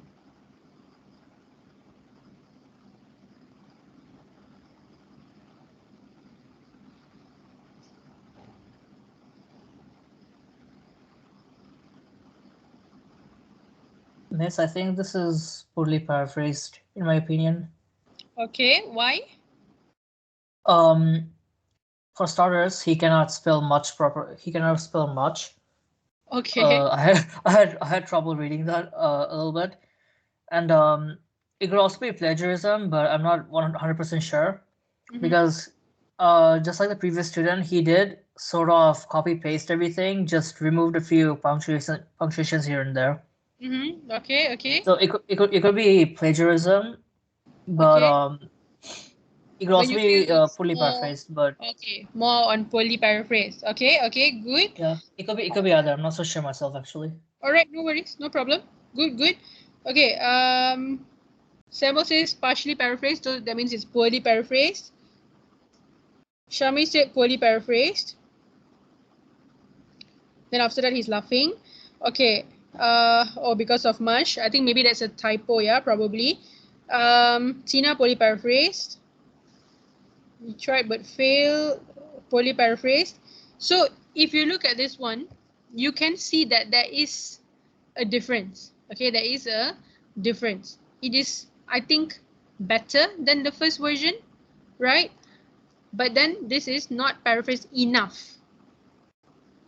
Miss, I think this is poorly paraphrased, in my opinion. Okay, why? For starters, he cannot spell much proper. He cannot spell much. Okay. I had trouble reading that a little bit, and it could also be plagiarism, but I'm not 100% sure because just like the previous student, he did sort of copy paste everything, just removed a few punctuations here and there. Okay, okay. So it could be plagiarism, but Okay. it could But also you be feel it's fully more, paraphrased. But okay, more on poorly paraphrased. Okay, okay, good. yeah, it could be either. I'm not so sure myself actually. All right, no worries, no problem. Good, good. Okay, Samuel says partially paraphrased, so that means it's poorly paraphrased. Shami said poorly paraphrased. Then after that, he's laughing. Okay, oh, because of mush. I think maybe that's a typo, yeah, probably. Tina, poorly paraphrased. We tried but failed, poorly paraphrased. So if you look at this one, you can see that there is a difference. Okay, there is a difference. It is, I think, better than the first version, right? But then this is not paraphrased enough.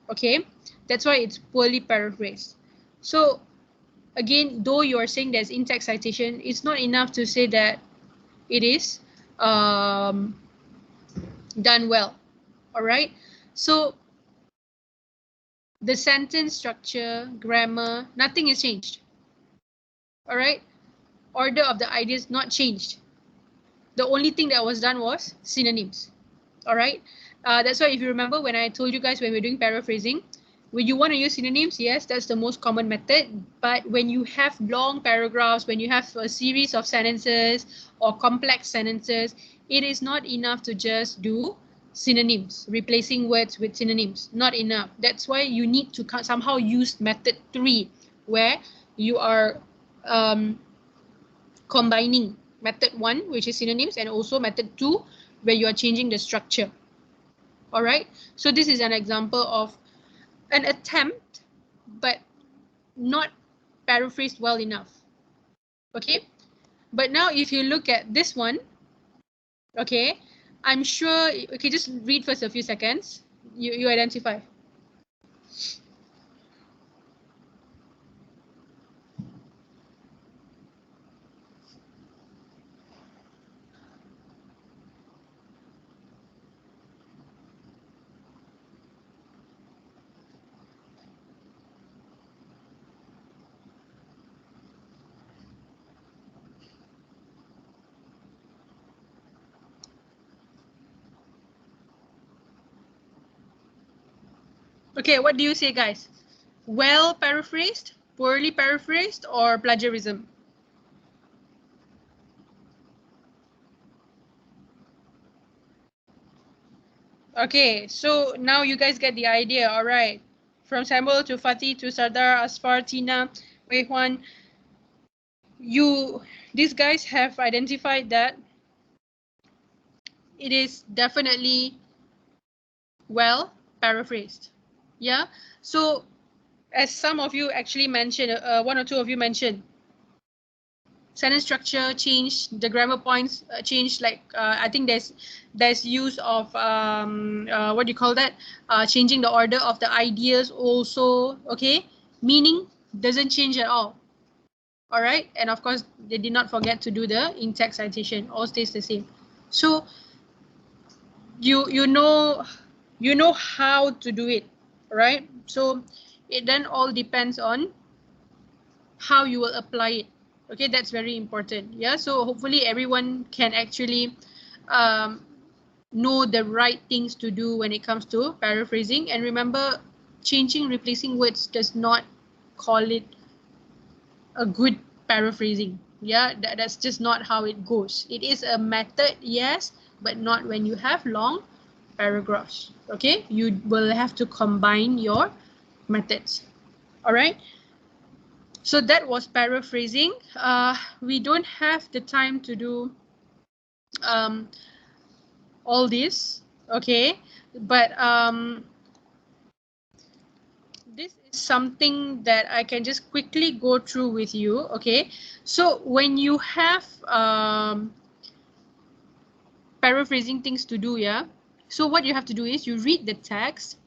Okay, that's why it's poorly paraphrased. So again, though you are saying there's in-text citation, it's not enough to say that it is done well. All right, so the sentence structure, grammar, nothing is changed. All right, order of the ideas not changed. The only thing that was done was synonyms. All right, that's why if you remember when I told you guys when we're doing paraphrasing, when you want to use synonyms, yes, that's the most common method. But when you have long paragraphs, when you have a series of sentences or complex sentences, it is not enough to just do synonyms, replacing words with synonyms. Not enough. That's why you need to somehow use method 3, where you are combining method 1, which is synonyms, and also method 2, where you are changing the structure. All right. So this is an example of an attempt, but not paraphrased well enough. Okay. But now if you look at this one, okay, I'm sure, okay, just read first a few seconds. You identify. Okay, what do you say, guys? Well paraphrased, poorly paraphrased, or plagiarism? Okay, so now you guys get the idea, all right. From Samuel to Fatih to Sardar, Asfar, Tina, Wei Huan, these guys have identified that it is definitely well paraphrased. Yeah, so as some of you actually mentioned, one or two of you mentioned, sentence structure changed, the grammar points changed. Like I think there's use of what do you call that? Changing the order of the ideas also. Okay, meaning doesn't change at all. All right, and of course they did not forget to do the in-text citation. All stays the same. So you know how to do it, right? So it then all depends on how you will apply it. Okay, that's very important. Yeah, so hopefully everyone can actually know the right things to do when it comes to paraphrasing. And remember, changing, replacing words does not call it a good paraphrasing. Yeah, that's just not how it goes. It is a method, yes, but not when you have long paragraphs. Okay, you will have to combine your methods. All right. So that was paraphrasing. We don't have the time to do all this, okay? But this is something that I can just quickly go through with you, okay? So when you have paraphrasing things to do, yeah? So what you have to do is you read the text,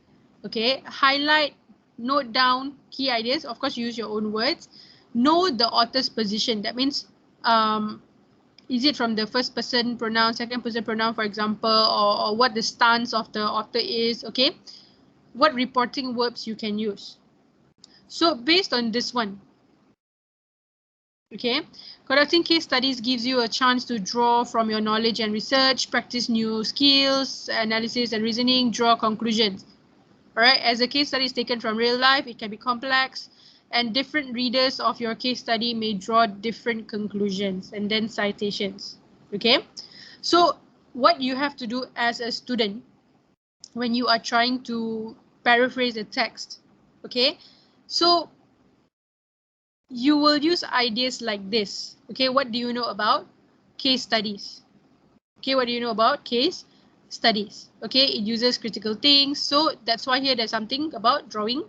okay? Highlight, note down key ideas. Of course, use your own words. Know the author's position. That means is it from the first person pronoun, second person pronoun, for example, or what the stance of the author is, okay? What reporting verbs you can use. So based on this one, okay, conducting case studies gives you a chance to draw from your knowledge and research, practice new skills, analysis and reasoning, draw conclusions. All right, as a case study is taken from real life, it can be complex, and different readers of your case study may draw different conclusions, and then citations. Okay, so what you have to do as a student when you are trying to paraphrase a text, okay, so you will use ideas like this. Okay, what do you know about case studies? Okay, what do you know about case studies? Okay, it uses critical things, so that's why here there's something about drawing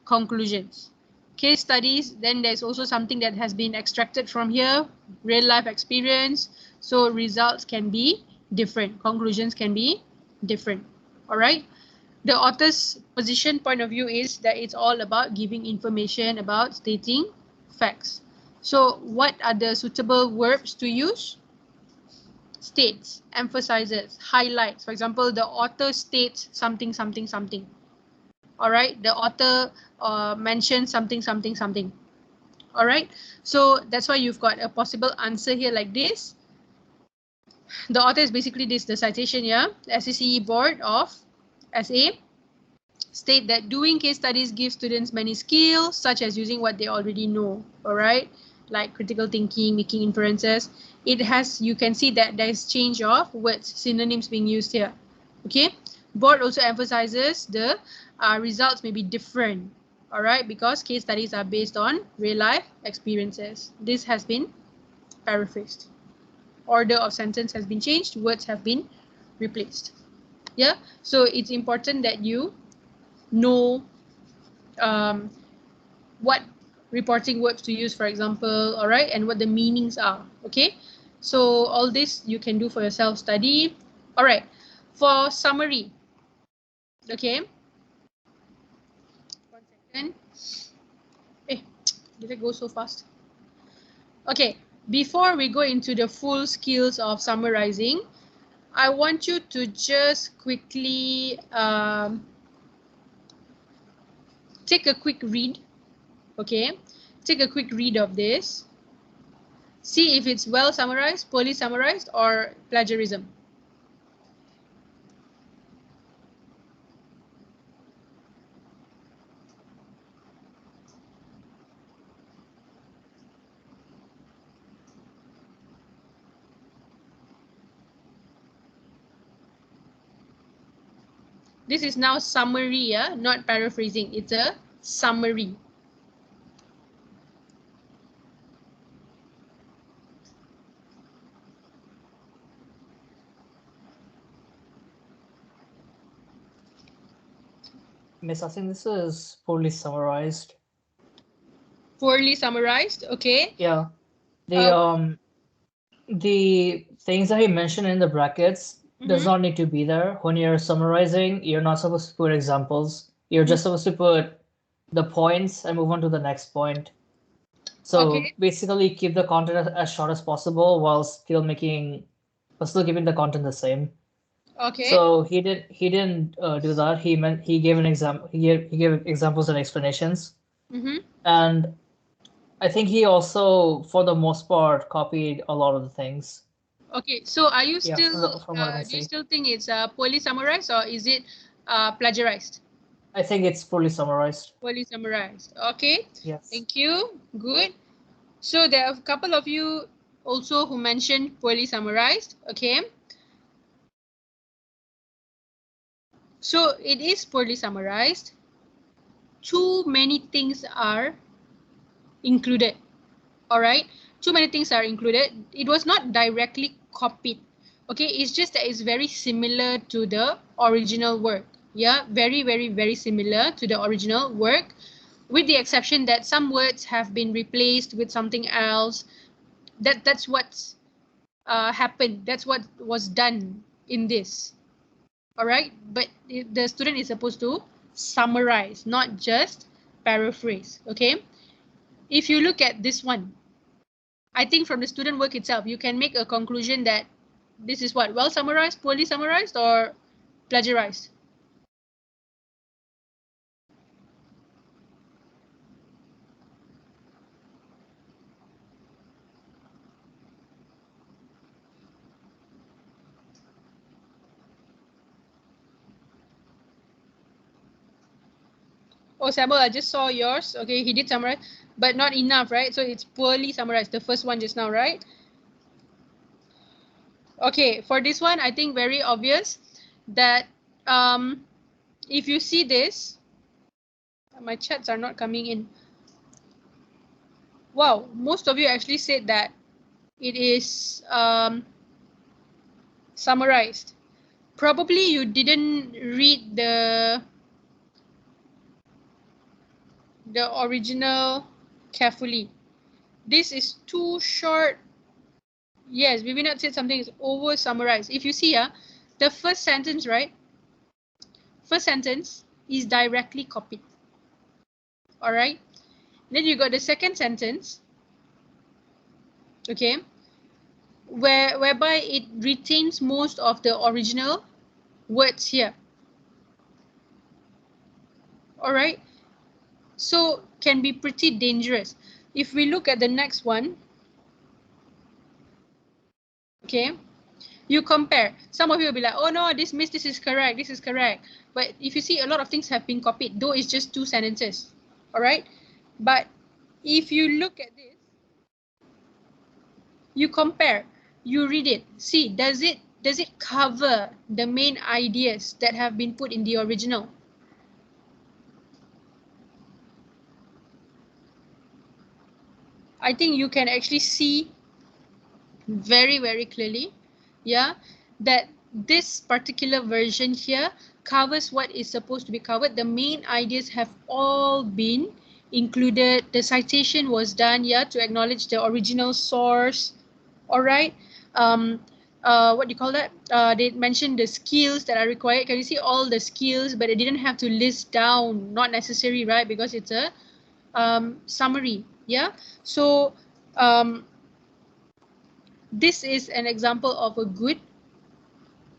conclusions. Case studies, then there's also something that has been extracted from here, real life experience, so results can be different, conclusions can be different. All right, the author's position point of view is that it's all about giving information, about stating facts. So what are the suitable verbs to use? States, emphasizes, highlights. For example, the author states something, something, something. All right, the author mentions something, something, something. All right, so that's why you've got a possible answer here like this. The author is basically this, the citation here, SCCE board of SA state that doing case studies gives students many skills, such as using what they already know, all right? Like critical thinking, making inferences. It has, you can see that there is change of words, synonyms being used here, okay? Board also emphasizes the results may be different, all right? Because case studies are based on real life experiences. This has been paraphrased. Order of sentence has been changed, words have been replaced. Yeah, so it's important that you know what reporting words to use, for example, all right, and what the meanings are, okay? So all this you can do for your self-study. All right, for summary, okay? 1 second. Did it go so fast? Okay, before we go into the full skills of summarizing, I want you to just quickly take a quick read, okay? Take a quick read of this. See if it's well summarized, poorly summarized, or plagiarism. This is now summary, yeah, not paraphrasing. It's a summary. Miss, I think this is poorly summarized. Poorly summarized, okay. Yeah. The things that he mentioned in the brackets does not need to be there. When you're summarizing, you're not supposed to put examples. You're just supposed to put the points and move on to the next point. So Okay. basically keep the content as short as possible while still keeping the content the same. Okay. So he didn't do that. He gave examples and explanations. And I think he also, for the most part, copied a lot of the things. Okay, so are you Yeah, still from what I can do you see. still think it's poorly summarized, or is it plagiarized? I think it's fully summarized. Poorly summarized. Okay. Yes. Thank you. Good. So there are a couple of you also who mentioned poorly summarized. Okay. So it is poorly summarized. Too many things are included. All right. Too many things are included. It was not directly copied. Okay. It's just that it's very similar to the original work. Yeah. Very, very, very similar to the original work, with the exception that some words have been replaced with something else. That's what's happened. That's what was done in this. All right. But the student is supposed to summarize, not just paraphrase. Okay. If you look at this one, I think from the student work itself, you can make a conclusion that this is what, well summarized, poorly summarized, or plagiarized. Oh, Samuel, I just saw yours. Okay, he did summarize, but not enough, right? So it's poorly summarized, the first one just now, right? Okay, for this one, I think very obvious that if you see this, my chats are not coming in. Wow, most of you actually said that it is summarized. Probably you didn't read the original carefully. This is too short. Yes, Vivinat said something is over summarized. If you see the first sentence, right? First sentence is directly copied. All right. Then you got the second sentence, okay, whereby it retains most of the original words here. All right. So can be pretty dangerous. If we look at the next one, okay, You compare. Some of you will be like, oh no, this is correct, this is correct. But if you see, a lot of things have been copied, though it's just 2 sentences. All right. But if you look at this, you compare, you read it, see, does it cover the main ideas that have been put in the original? I think you can actually see very, very clearly, yeah, that this particular version here covers what is supposed to be covered. The main ideas have all been included. The citation was done, yeah, to acknowledge the original source. All right. What do you call that? They mentioned the skills that are required. Can you see all the skills? But they didn't have to list down. Not necessary, right? Because it's a summary. Yeah. So this is an example of a good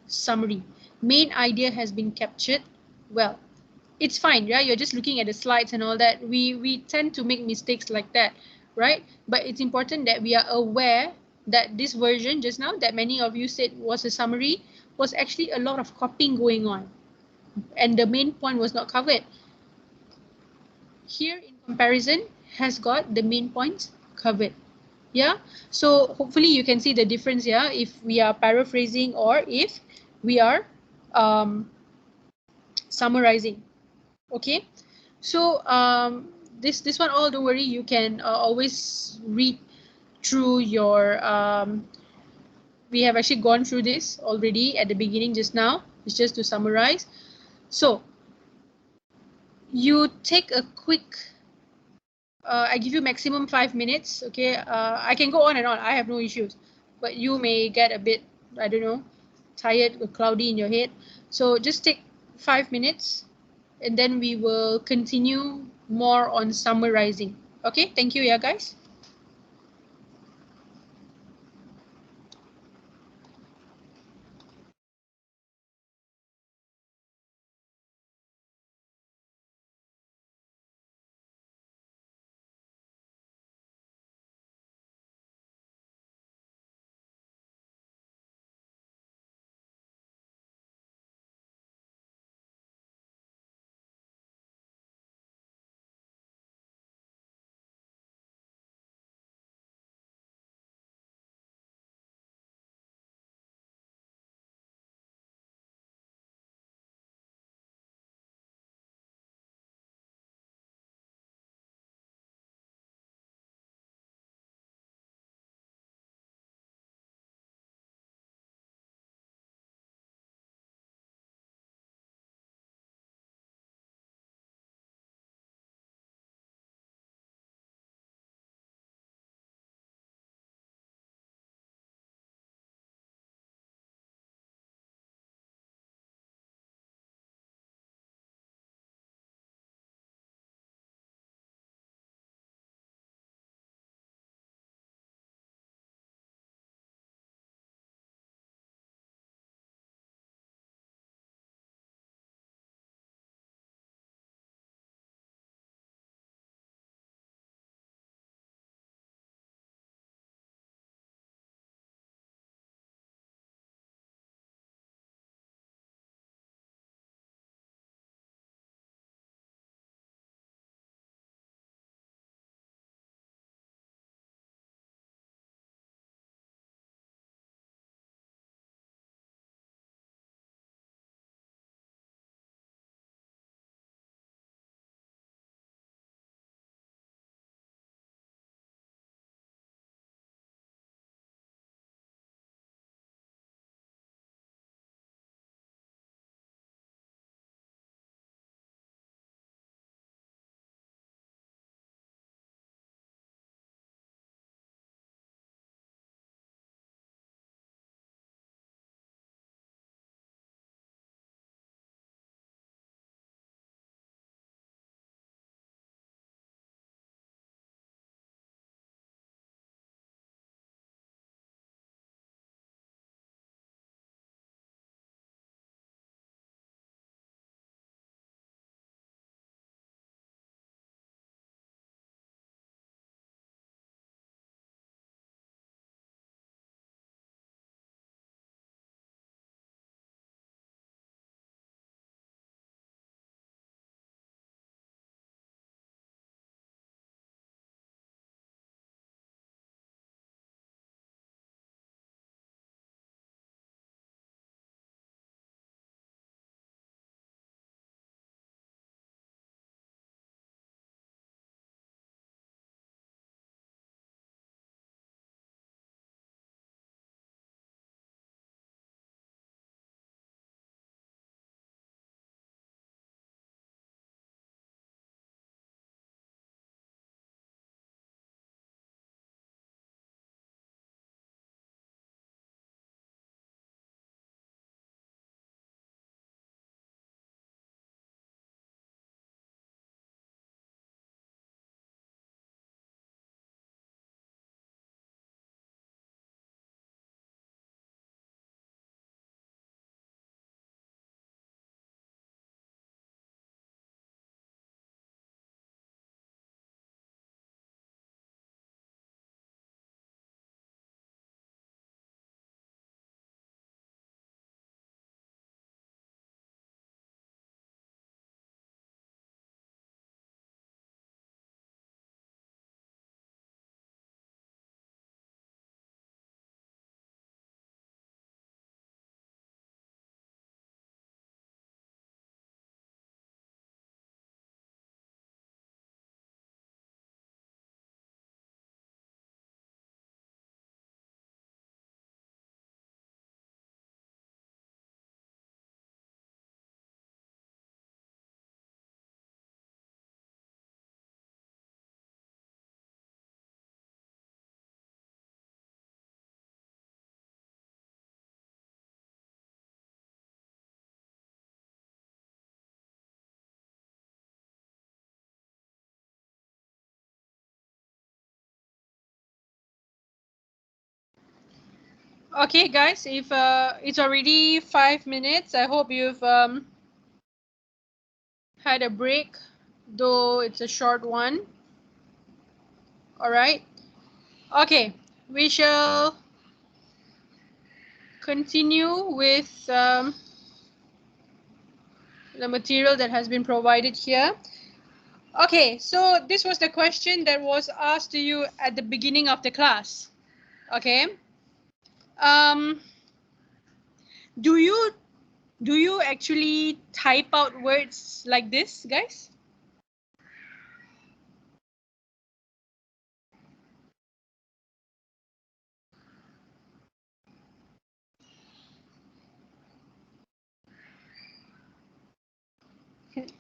summary. Main idea has been captured well. It's fine, yeah, you're just looking at the slides and all that. We tend to make mistakes like that, right? But it's important that we are aware that this version just now that many of you said was a summary was actually a lot of copying going on, and the main point was not covered. Here in comparison has got the main points covered. Yeah, so hopefully you can see the difference here, if we are paraphrasing or if we are summarizing. Okay, so this one, all don't worry, you can always read through your we have actually gone through this already at the beginning just now. It's just to summarize. So you take a quick I give you maximum 5 minutes. Okay, I can go on and on, I have no issues, but you may get a bit, I don't know, tired or cloudy in your head. So just take 5 minutes and then we will continue more on summarizing. Okay, thank you, yeah, guys. Okay, guys, if it's already 5 minutes, I hope you've had a break, though it's a short one. All right. Okay, we shall continue with the material that has been provided here. Okay, so this was the question that was asked to you at the beginning of the class. Okay. Um, do you actually type out words like this, guys?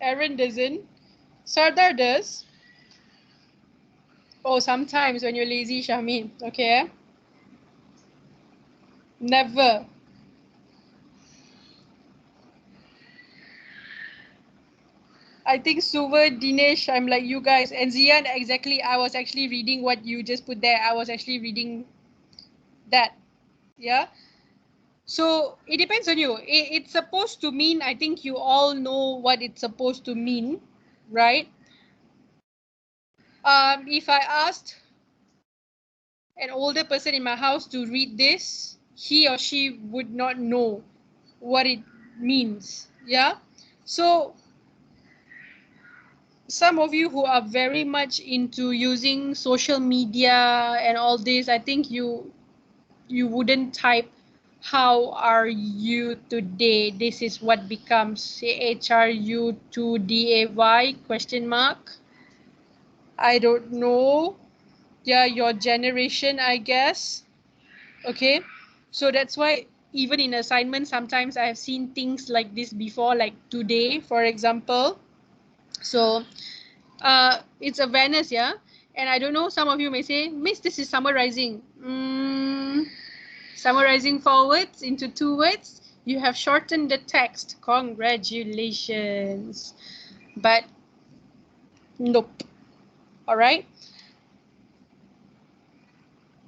Aaron doesn't. Sardar does. Oh, sometimes when you're lazy, Shami. Okay. Never. I think Suva, Dinesh, I'm like you guys. And Zian, exactly, I was actually reading what you just put there. I was actually reading that. Yeah. So it depends on you. It's supposed to mean, I think you all know what it's supposed to mean, right? If I asked an older person in my house to read this, he or she would not know what it means. Yeah. So some of you who are very much into using social media and all this, I think you wouldn't type how are you today. This is what becomes HRU2DAY question mark. I don't know. Yeah, your generation, I guess. Okay, so that's why even in assignment sometimes I have seen things like this before, like today, for example. So it's awareness, yeah. And I don't know, some of you may say, Miss, this is summarizing. Summarizing forwards into 2 words. You have shortened the text. Congratulations. But nope. All right.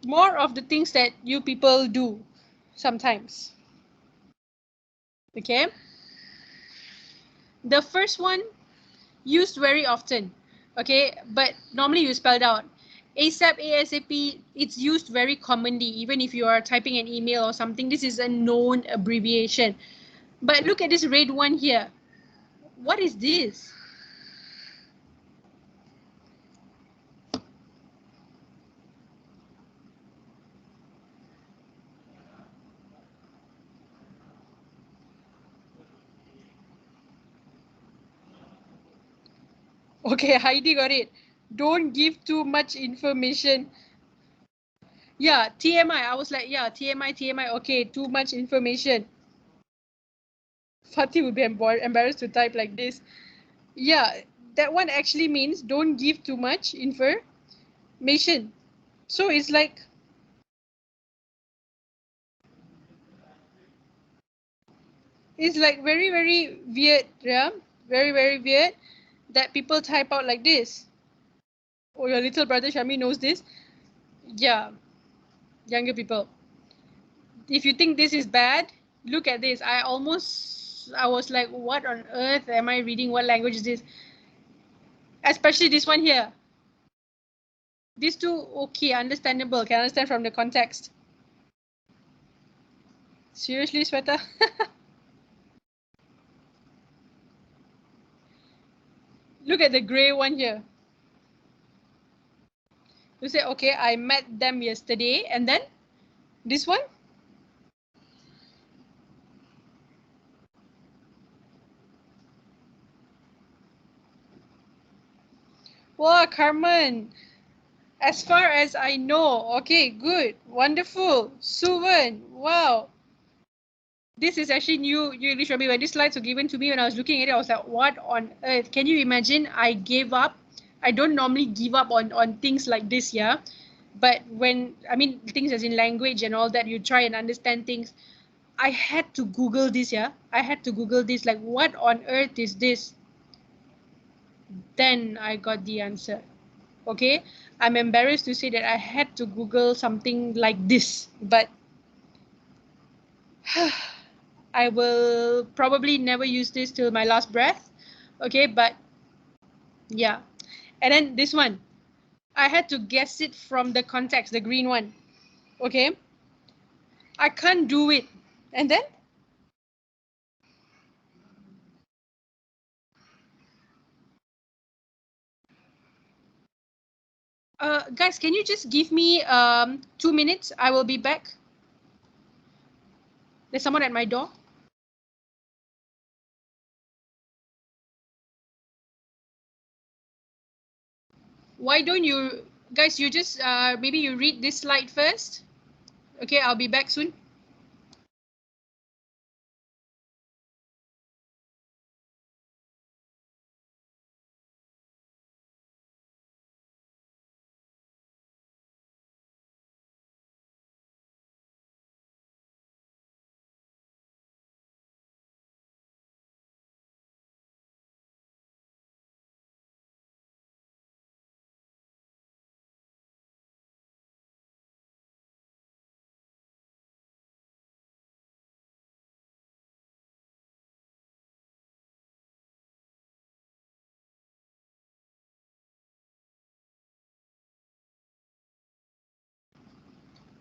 More of the things that you people do sometimes. Okay. The first one used very often. Okay, but normally you spelled out. ASAP, ASAP, it's used very commonly, even if you are typing an email or something. This is a known abbreviation. But look at this red one here. What is this? Okay, Heidi got it. Don't give too much information. Yeah, TMI. I was like, yeah, TMI, TMI. Okay, too much information. Fatih would be embarrassed to type like this. Yeah, that one actually means don't give too much information. So it's like very, very weird, yeah? Very, very weird that people type out like this. Oh, your little brother Shami knows this? Yeah, younger people. If you think this is bad, look at this. I was like, what on earth am I reading? What language is this? Especially this one here. These two, okay, understandable. Can understand from the context. Seriously, Sweta? Look at the gray one here. You say, okay, I met them yesterday, and then this one? Wow, Carmen. As far as I know, okay, good, wonderful, Suvan, wow. This is actually new English for me. When these slides were given to me, when I was looking at it, I was like, what on earth? Can you imagine? I gave up. I don't normally give up on things like this, yeah. But when, I mean, things as in language and all that, you try and understand things. I had to Google this, yeah. I had to Google this, like, what on earth is this? Then I got the answer. Okay, I'm embarrassed to say that I had to Google something like this, but I will probably never use this till my last breath. Okay, but yeah. And then this one, I had to guess it from the context, the green one. Okay, I can't do it. And then guys, can you just give me 2 minutes? I will be back. There's someone at my door. Why don't you guys, you just maybe you read this slide first. Okay, I'll be back soon.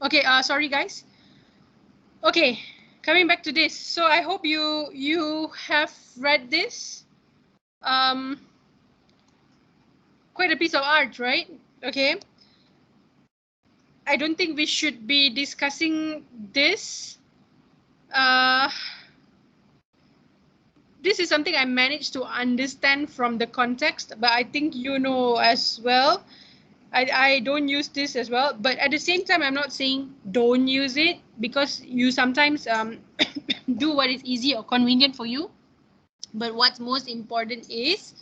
Okay, sorry guys. Okay, coming back to this. So I hope you have read this. Quite a piece of art, right? Okay. I don't think we should be discussing this. This is something I managed to understand from the context, but I think you know as well. I don't use this as well, but at the same time, I'm not saying don't use it, because you sometimes do what is easy or convenient for you. But what's most important is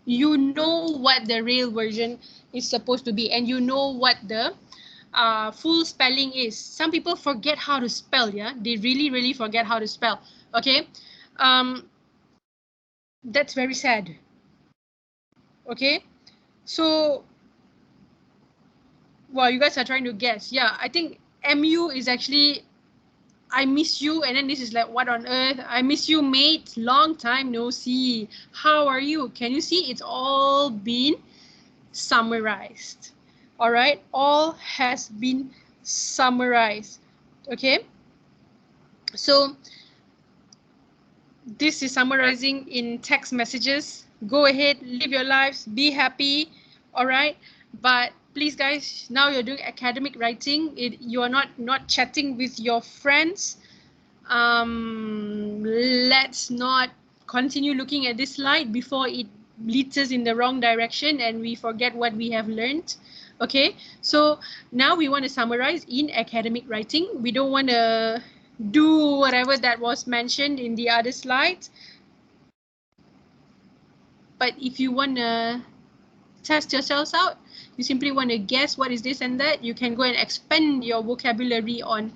you know what the real version is supposed to be, and you know what the full spelling is. Some people forget how to spell, yeah? They really forget how to spell, okay? That's very sad, okay? So, well, you guys are trying to guess. Yeah, I think MU is actually I miss you, and then this is like, what on earth? I miss you, mate. Long time no see. How are you? Can you see? It's all been summarized. All right, all has been summarized. Okay, so this is summarizing in text messages. Go ahead, live your lives, be happy. All right, but please guys, now you're doing academic writing. You are not chatting with your friends. Let's not continue looking at this slide before it leads us in the wrong direction and we forget what we have learned. Okay, so now we want to summarize in academic writing. We don't want to do whatever that was mentioned in the other slides. But if you want to test yourselves out, you simply want to guess what is this and that, you can go and expand your vocabulary on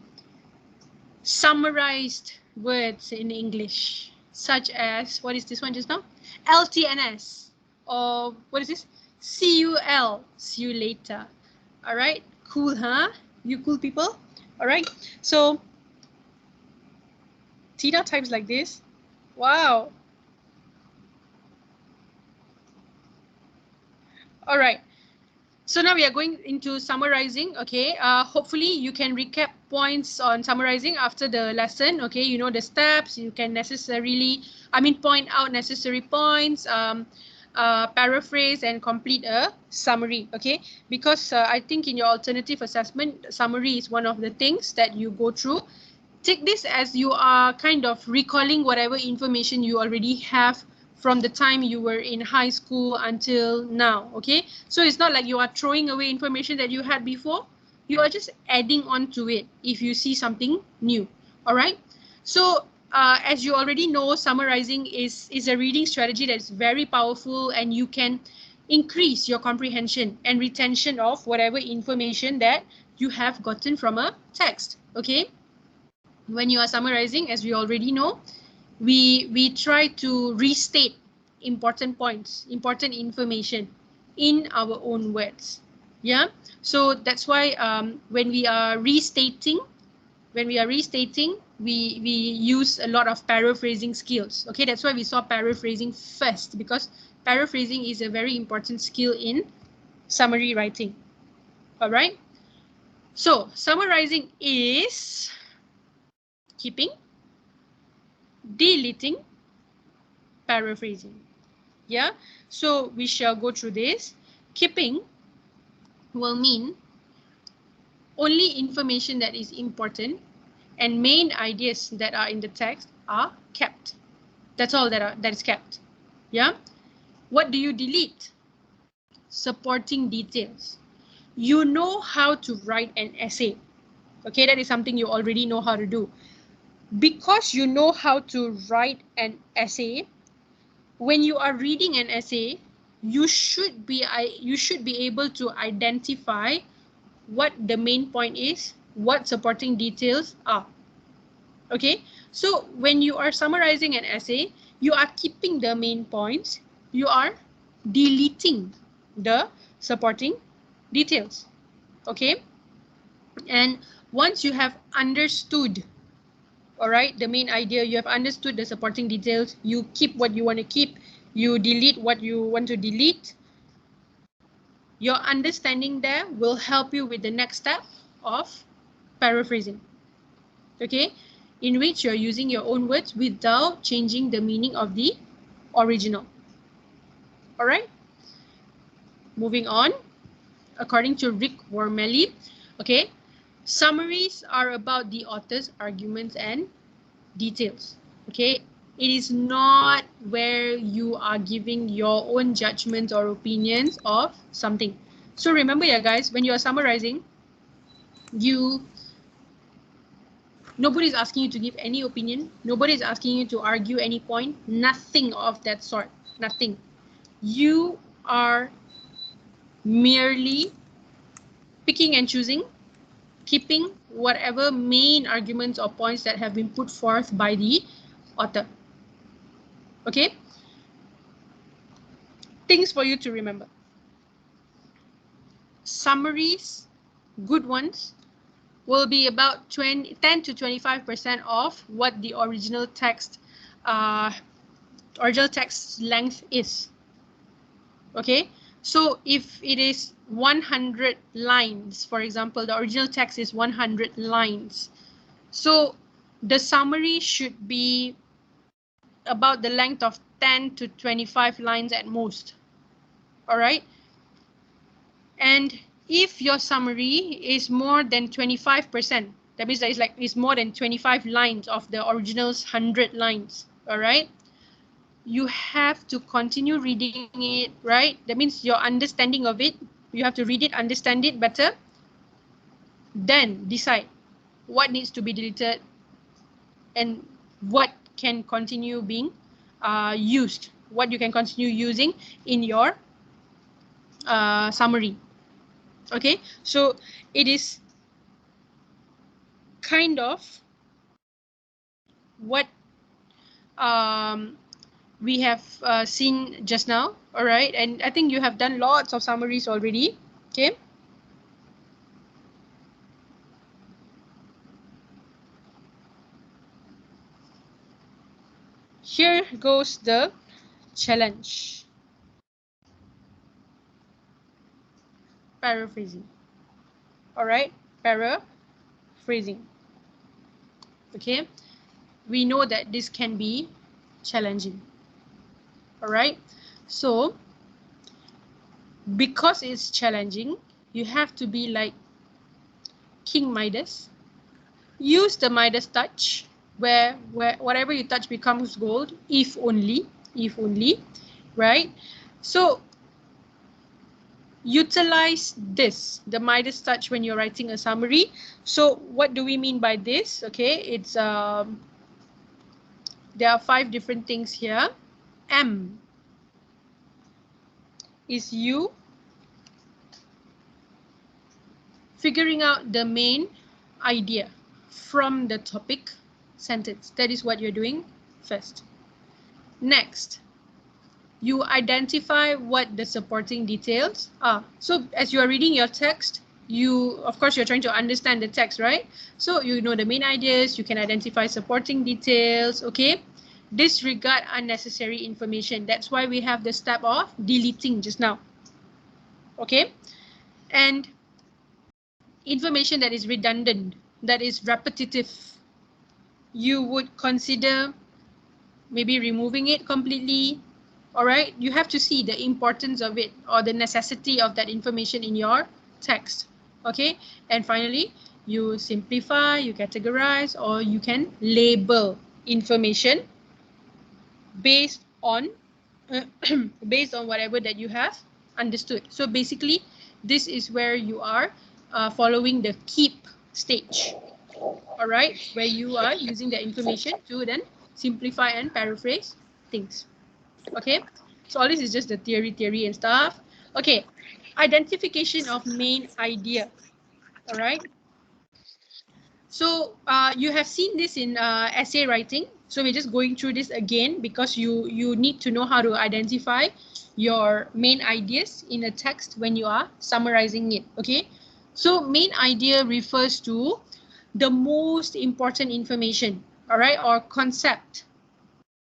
summarized words in English, such as, what is this one just now? LTNS, or what is this? CUL, see you later. All right, cool, huh? You cool people? All right, so Tina types like this. Wow. All right. So now we are going into summarizing, okay? Hopefully you can recap points on summarizing after the lesson, okay? You know the steps, you can point out necessary points, paraphrase and complete a summary, okay? Because I think in your alternative assessment, summary is one of the things that you go through. Take this as you are kind of recalling whatever information you already have from the time you were in high school until now, okay? So it's not like you are throwing away information that you had before. You are just adding on to it if you see something new, all right? So as you already know, summarizing is a reading strategy that's very powerful, and you can increase your comprehension and retention of whatever information that you have gotten from a text, okay? When you are summarizing, as we already know, we try to restate important points, important information in our own words. Yeah, so that's why when we are restating, when we are restating, we use a lot of paraphrasing skills. Okay, that's why we saw paraphrasing first, because paraphrasing is a very important skill in summary writing. All right. So summarizing is keeping, deleting, paraphrasing. Yeah. So we shall go through this. Keeping will mean only information that is important and main ideas that are in the text are kept. That's all that is kept. Yeah. What do you delete? Supporting details. You know how to write an essay. Okay, that is something you already know how to do. Because you know how to write an essay, when you are reading an essay, you should be able to identify what the main point is, what supporting details are. Okay, so when you are summarizing an essay, you are keeping the main points, you are deleting the supporting details. Okay, and once you have understood, all right, the main idea, you have understood the supporting details, you keep what you want to keep, you delete what you want to delete. Your understanding there will help you with the next step of paraphrasing. Okay, in which you're using your own words without changing the meaning of the original. All right, moving on. According to Rick Wormelli, okay, summaries are about the author's arguments and details. Okay, it is not where you are giving your own judgments or opinions of something. So remember, yeah, guys, when you are summarizing, nobody is asking you to give any opinion. Nobody is asking you to argue any point. Nothing of that sort. Nothing. You are merely picking and choosing, keeping whatever main arguments or points that have been put forth by the author. Okay? Things for you to remember. Summaries, good ones, will be about 10 to 25% of what the original text length is. Okay, so if it is 100 lines, for example, the original text is 100 lines, so the summary should be about the length of 10 to 25 lines at most. All right, and if your summary is more than 25%, that means that it's more than 25 lines of the original's 100 lines. All right, you have to continue reading it, right? That means your understanding of it, you have to read it, understand it better, then decide what needs to be deleted and what can continue being used, what you can continue using in your summary. Okay, so it is kind of what we have seen just now. All right, and I think you have done lots of summaries already. Okay, here goes the challenge. Paraphrasing. All right, paraphrasing. Okay, we know that this can be challenging. All right, so because it's challenging, you have to be like King Midas. Use the Midas touch, where whatever you touch becomes gold, if only, right? So utilize this, the Midas touch, when you're writing a summary. So what do we mean by this? Okay, it's there are 5 different things here. M is you figuring out the main idea from the topic sentence. That is what you're doing first. Next, you identify what the supporting details are. So as you are reading your text, of course, you're trying to understand the text, right? So you know the main ideas, you can identify supporting details, okay? Disregard unnecessary information. That's why we have the step of deleting just now, okay? And information that is redundant, that is repetitive, you would consider maybe removing it completely. All right, you have to see the importance of it or the necessity of that information in your text. Okay, and finally, you simplify, you categorize, or you can label information based on based on whatever that you have understood. So basically, this is where you are following the keep stage. All right, where you are using the information to then simplify and paraphrase things. Okay, so all this is just the theory and stuff. Okay, identification of main idea. All right, so you have seen this in essay writing, so we're just going through this again because you need to know how to identify your main ideas in a text when you are summarizing it. Okay, so main idea refers to the most important information, all right, or concept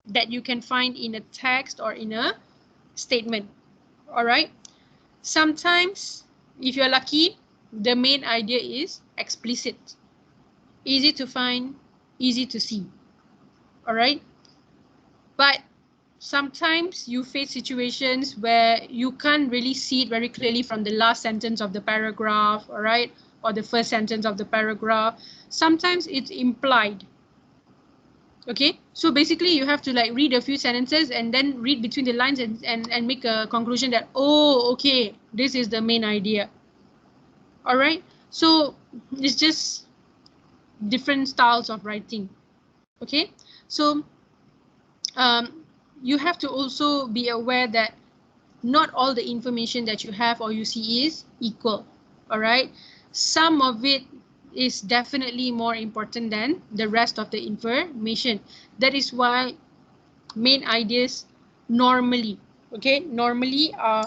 that you can find in a text or in a statement. All right, sometimes if you're lucky, the main idea is explicit, easy to find, easy to see. All right, but sometimes you face situations where you can't really see it very clearly from the last sentence of the paragraph, all right, or the first sentence of the paragraph. Sometimes it's implied. Okay, so basically you have to like read a few sentences and then read between the lines and make a conclusion that, oh, okay, this is the main idea. All right, so it's just different styles of writing. Okay, so you have to also be aware that not all the information that you have or you see is equal. All right, some of it is definitely more important than the rest of the information. That is why main ideas normally, okay, normally are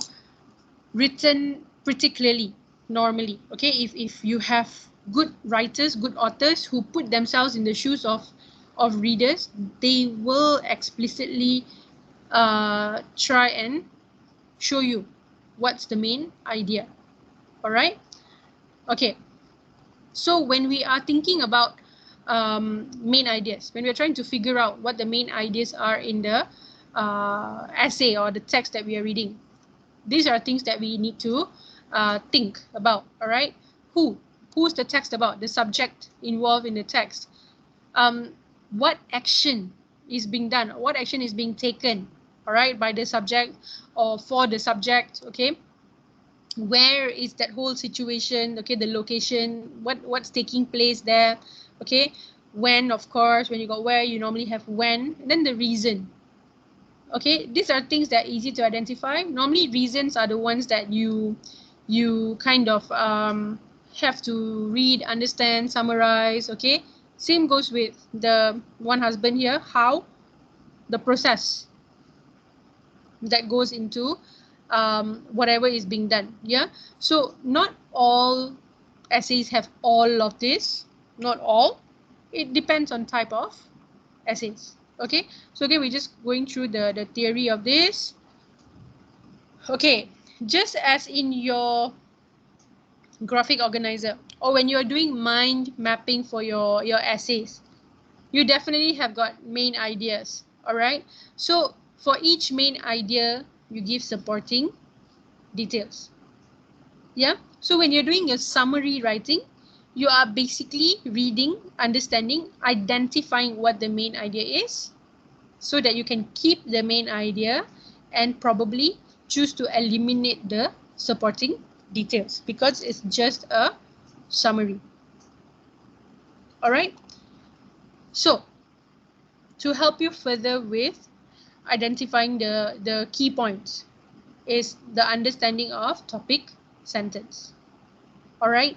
written pretty clearly. Normally, okay, if you have good writers, good authors who put themselves in the shoes of readers, they will explicitly try and show you what's the main idea. All right, okay, so when we are thinking about main ideas, when we're trying to figure out what the main ideas are in the essay or the text that we are reading, these are things that we need to think about. All right, who's the text about, the subject involved in the text, what action is being done, what action is being taken, all right, by the subject or for the subject. Okay, where is that whole situation, okay, the location, what's taking place there. Okay, when, of course, when you got where, you normally have when, and then the reason. Okay, these are things that are easy to identify. Normally reasons are the ones that you kind of have to read, understand, summarize. Okay, same goes with the one husband here, how the process that goes into whatever is being done. Yeah, so not all essays have all of this, not all, it depends on type of essays. Okay, so again, we're just going through the theory of this. Okay, just as in your graphic organizer or when you're doing mind mapping for your essays, you definitely have got main ideas. All right, so for each main idea you give supporting details. Yeah, so when you're doing your summary writing, you are basically reading, understanding, identifying what the main idea is so that you can keep the main idea and probably choose to eliminate the supporting details because it's just a summary. All right, so to help you further with identifying the key points is the understanding of topic sentence. All right,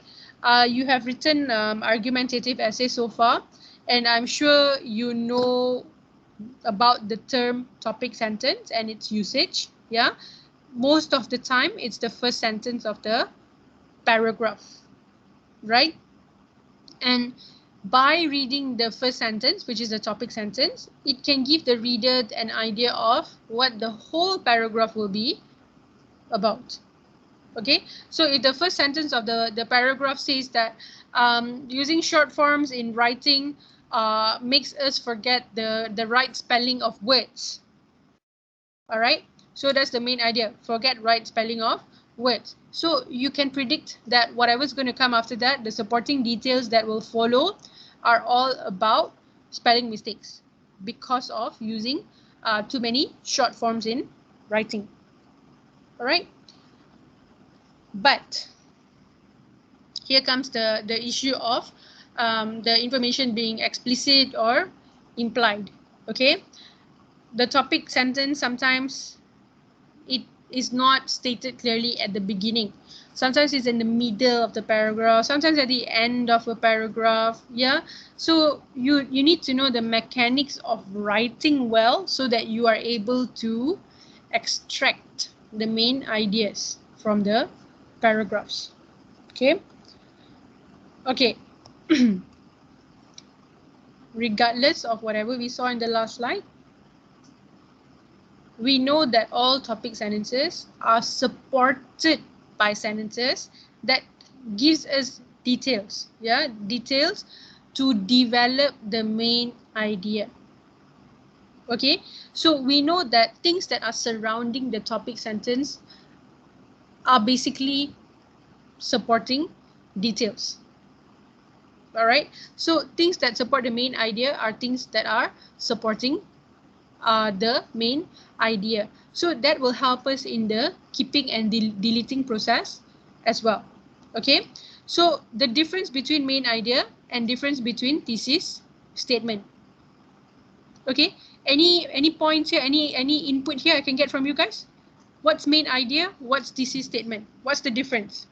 you have written argumentative essay so far, and I'm sure you know about the term topic sentence and its usage. Yeah, most of the time it's the first sentence of the paragraph. right? And by reading the first sentence, which is the topic sentence, it can give the reader an idea of what the whole paragraph will be about. Okay, so if the first sentence of the paragraph says that using short forms in writing makes us forget the right spelling of words. All right, so that's the main idea, forget right spelling of words. So you can predict that whatever's going to come after that, the supporting details that will follow are all about spelling mistakes because of using too many short forms in writing. All right, but here comes the issue of the information being explicit or implied. Okay, the topic sentence, sometimes it is not stated clearly at the beginning. Sometimes it's in the middle of the paragraph, sometimes at the end of a paragraph. Yeah, so you need to know the mechanics of writing well so that you are able to extract the main ideas from the paragraphs. Okay. Okay. Regardless of whatever we saw in the last slide, we know that all topic sentences are supported by sentences that gives us details, yeah, details to develop the main idea. Okay, so we know that things that are surrounding the topic sentence are basically supporting details. All right, so things that support the main idea are things that are supporting the main idea. So that will help us in the keeping and deleting process as well. Okay, so the difference between main idea and difference between thesis statement. Okay, any points here, any input here I can get from you guys? What's main idea? What's thesis statement? What's the difference?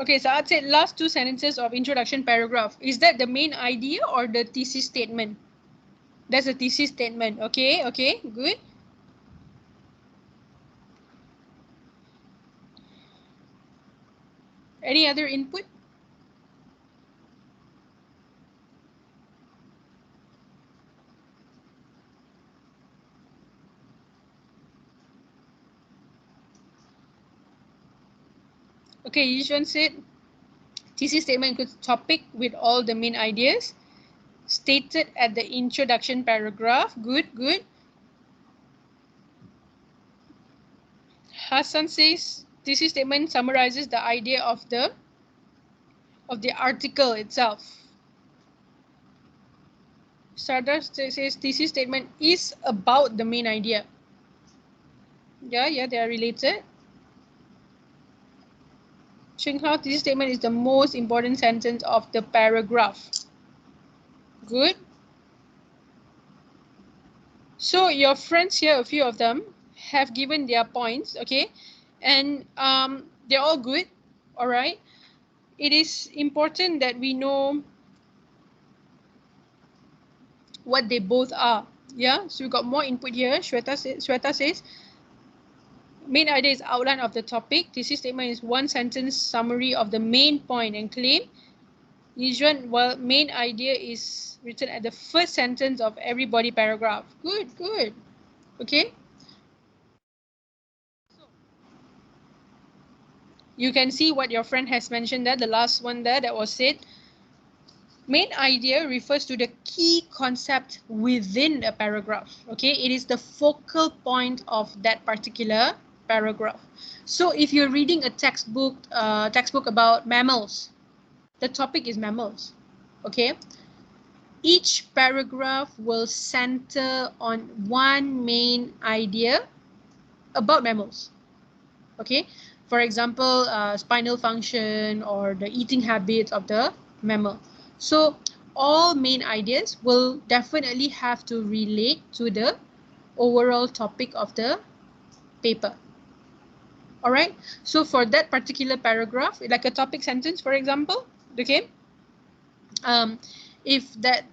Okay, so I'd say last two sentences of introduction paragraph. Is that the main idea or the thesis statement? That's a thesis statement. Okay, okay, good. Any other input? Okay, Yishuan said thesis statement includes topic with all the main ideas stated at the introduction paragraph. Good, good. Hassan says thesis statement summarizes the idea of the article itself. Sardar says thesis statement is about the main idea. Yeah, they are related. Chinghao, thesis statement is the most important sentence of the paragraph. Good. So your friends here, a few of them, have given their points, okay? And they're all good, all right? It is important that we know what they both are, yeah? So we got more input here. Shweta says, main idea is outline of the topic. Thesis statement is one sentence summary of the main point and claim. Yizhuan, well, main idea is written at the first sentence of every body paragraph. Good, good. Okay. You can see what your friend has mentioned there, the last one there that was said. Main idea refers to the key concept within a paragraph. Okay, it is the focal point of that particular paragraph. So if you're reading a textbook about mammals, the topic is mammals. Okay, each paragraph will center on one main idea about mammals. Okay, for example, spinal function or the eating habits of the mammal. So all main ideas will definitely have to relate to the overall topic of the paper. All right. So for that particular paragraph, like a topic sentence, for example, okay, if that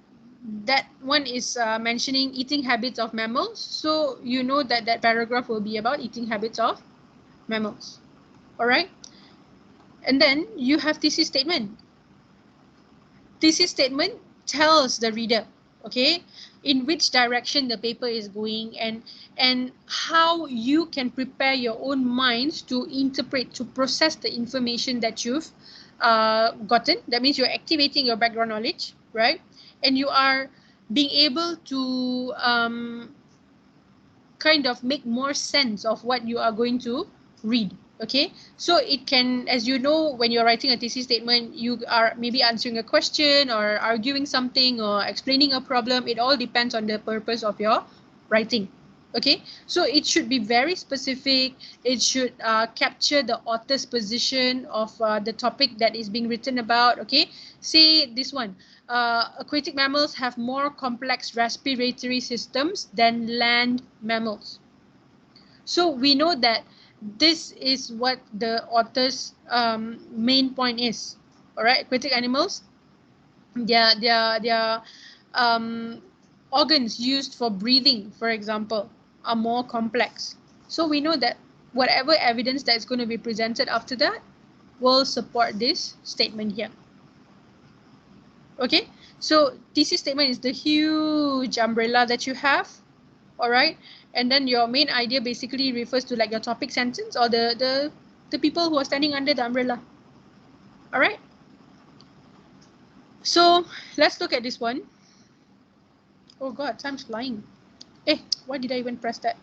one is mentioning eating habits of mammals, so you know that that paragraph will be about eating habits of mammals. All right. And then you have thesis statement. Thesis statement tells the reader, okay, in which direction the paper is going, and how you can prepare your own minds to interpret, to process the information that you've gotten. That means you're activating your background knowledge, right? And you are being able to kind of make more sense of what you are going to read. Okay, so it can, as you know, when you're writing a thesis statement, you are maybe answering a question or arguing something or explaining a problem. It all depends on the purpose of your writing. Okay, so it should be very specific. It should capture the author's position of the topic that is being written about. Okay, say this one, aquatic mammals have more complex respiratory systems than land mammals. So we know that this is what the author's main point is. All right, aquatic animals, their organs used for breathing, for example, are more complex. So we know that whatever evidence that's going to be presented after that will support this statement here. Okay, so thesis statement is the huge umbrella that you have. All right, and then your main idea basically refers to like your topic sentence or the people who are standing under the umbrella. All right, so let's look at this one. Oh god, time's flying. Why did I even press that?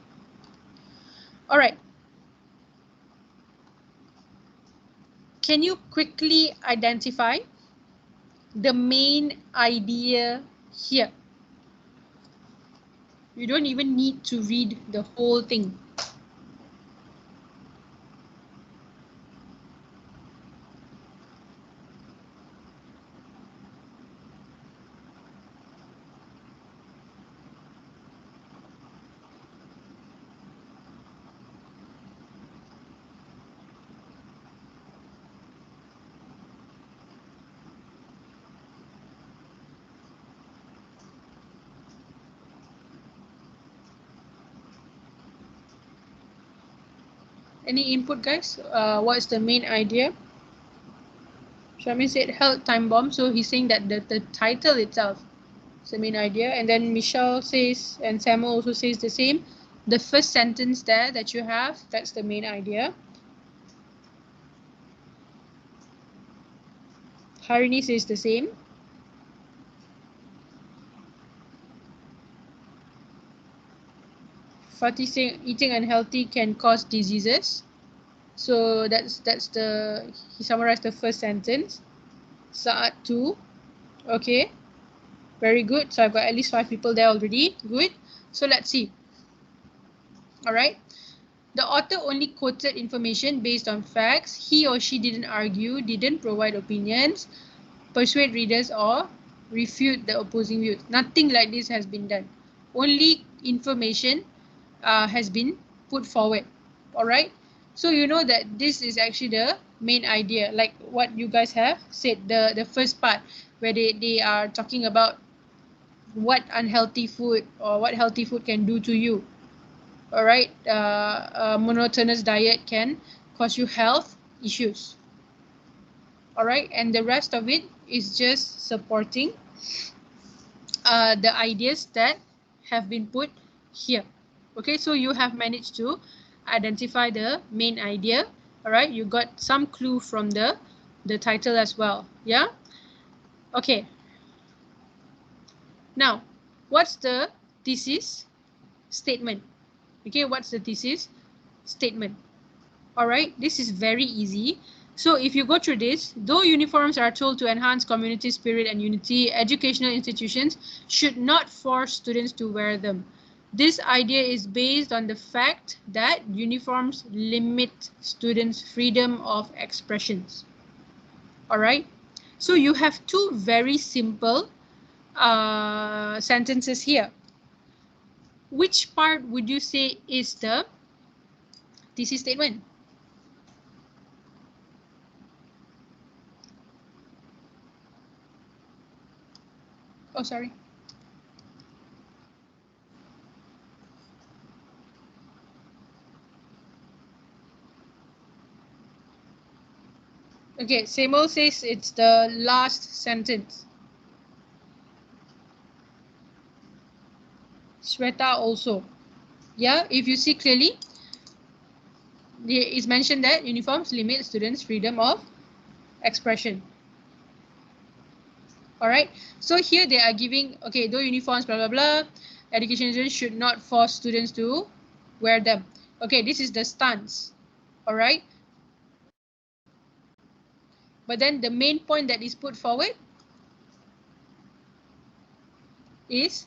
All right, can you quickly identify the main idea here? You don't even need to read the whole thing. Any input, guys? What's the main idea? Shamin said held time bomb, so he's saying that the title itself is the main idea. And then Michelle says, and Samuel also says the same. The first sentence there that you have, that's the main idea. Harini says the same. Fatih saying eating unhealthy can cause diseases. So that's he summarized the first sentence. Saat 2. Okay. Very good. So I've got at least 5 people there already. Good. So let's see. All right. The author only quoted information based on facts. He or she didn't argue, didn't provide opinions, persuade readers, or refute the opposing views. Nothing like this has been done. Only information has been put forward. All right. So you know that this is actually the main idea, like what you guys have said, the first part where they are talking about what unhealthy food or what healthy food can do to you. All right, a monotonous diet can cause you health issues. All right, and the rest of it is just supporting the ideas that have been put here. Okay, so you have managed to identify the main idea. All right, you got some clue from the title as well. Yeah. Okay. Now, what's the thesis statement? Okay, what's the thesis statement? All right, this is very easy. So if you go through this, though uniforms are told to enhance community spirit and unity, educational institutions should not force students to wear them. This idea is based on the fact that uniforms limit students' freedom of expressions. All right, so you have two very simple sentences here. Which part would you say is the thesis statement? Oh, sorry. Okay, Semo says it's the last sentence. Sweta also. Yeah, if you see clearly, it's mentioned that uniforms limit students' freedom of expression. All right, so here they are giving, okay, though uniforms, blah, blah, blah, education institutions should not force students to wear them. Okay, this is the stance. All right. But then the main point that is put forward is,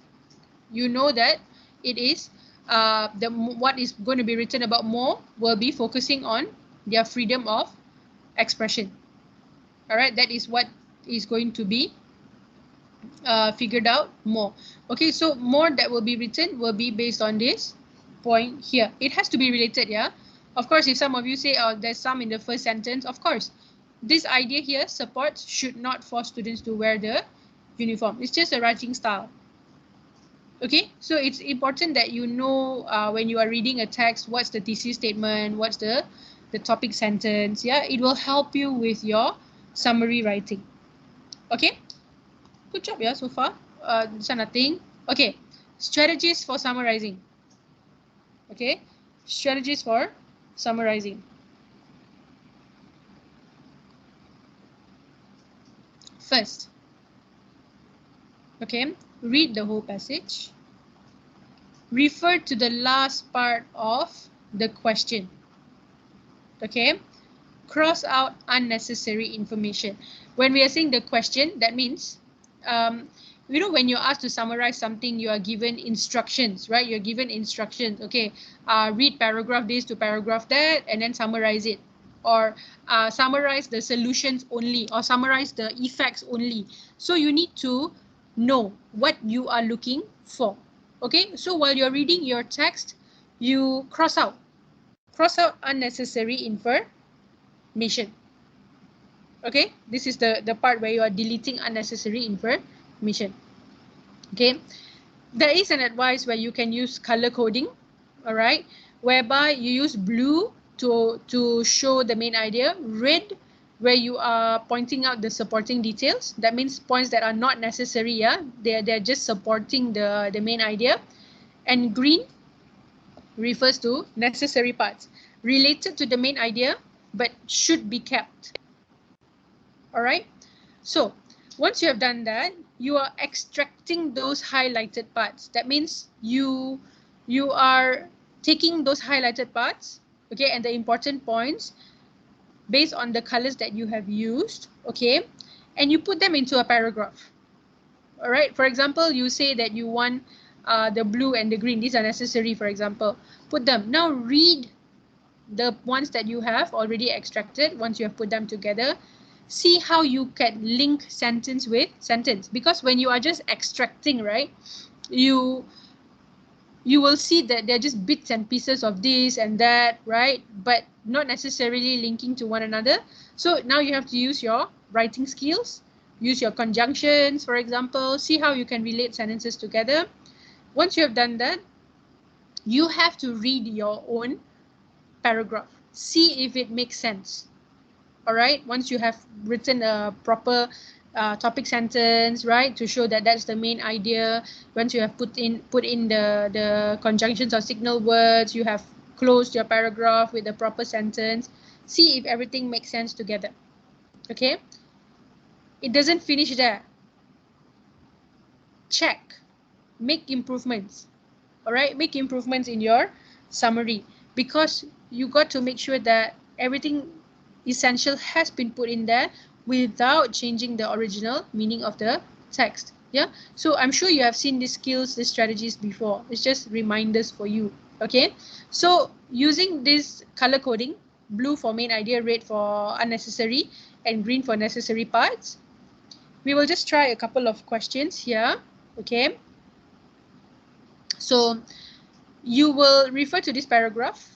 you know that it is what is going to be written about more will be focusing on their freedom of expression. All right, that is what is going to be figured out more. Okay, so more that will be written will be based on this point here. It has to be related, yeah. Of course, if some of you say, oh, there's some in the first sentence, of course, this idea here supports should not force students to wear the uniform. It's just a writing style. Okay, so it's important that you know when you are reading a text, what's the thesis statement, what's the topic sentence. Yeah, it will help you with your summary writing. Okay, good job, yeah, so far. This one nothing. Okay, strategies for summarizing. Okay, strategies for summarizing. First, okay, read the whole passage. Refer to the last part of the question. Okay, cross out unnecessary information. When we are saying the question, that means, you know, when you're asked to summarize something, you are given instructions, right? You're given instructions. Okay, read paragraph this to paragraph that, and then summarize it. Or summarize the solutions only, or summarize the effects only. So you need to know what you are looking for. Okay, so while you're reading your text, you cross out unnecessary information. Okay, this is the part where you are deleting unnecessary information. Okay, there is an advice where you can use color coding, all right, whereby you use blue to show the main idea, red where you are pointing out the supporting details. That means points that are not necessary, yeah, they're just supporting the main idea. And green refers to necessary parts related to the main idea but should be kept. All right, so once you have done that, you are extracting those highlighted parts. That means you are taking those highlighted parts, okay, and the important points based on the colors that you have used, okay, and you put them into a paragraph. All right, for example, you say that you want the blue and the green, these are necessary, for example, put them. Now read the ones that you have already extracted. Once you have put them together, see how you can link sentence with sentence, because when you are just extracting, right, you will see that they're just bits and pieces of this and that, right, but not necessarily linking to one another. So now you have to use your writing skills, use your conjunctions, for example, see how you can relate sentences together. Once you have done that, you have to read your own paragraph, see if it makes sense. All right, once you have written a proper topic sentence, right, to show that that's the main idea, once you have put in the conjunctions or signal words, you have closed your paragraph with a proper sentence, see if everything makes sense together. Okay, it doesn't finish there. Check, make improvements. All right, make improvements in your summary, because you got to make sure that everything essential has been put in there without changing the original meaning of the text. Yeah, so I'm sure you have seen these skills, these strategies before. It's just reminders for you. Okay, so using this color coding, blue for main idea, red for unnecessary, and green for necessary parts, we will just try a couple of questions here. Okay. So you will refer to this paragraph.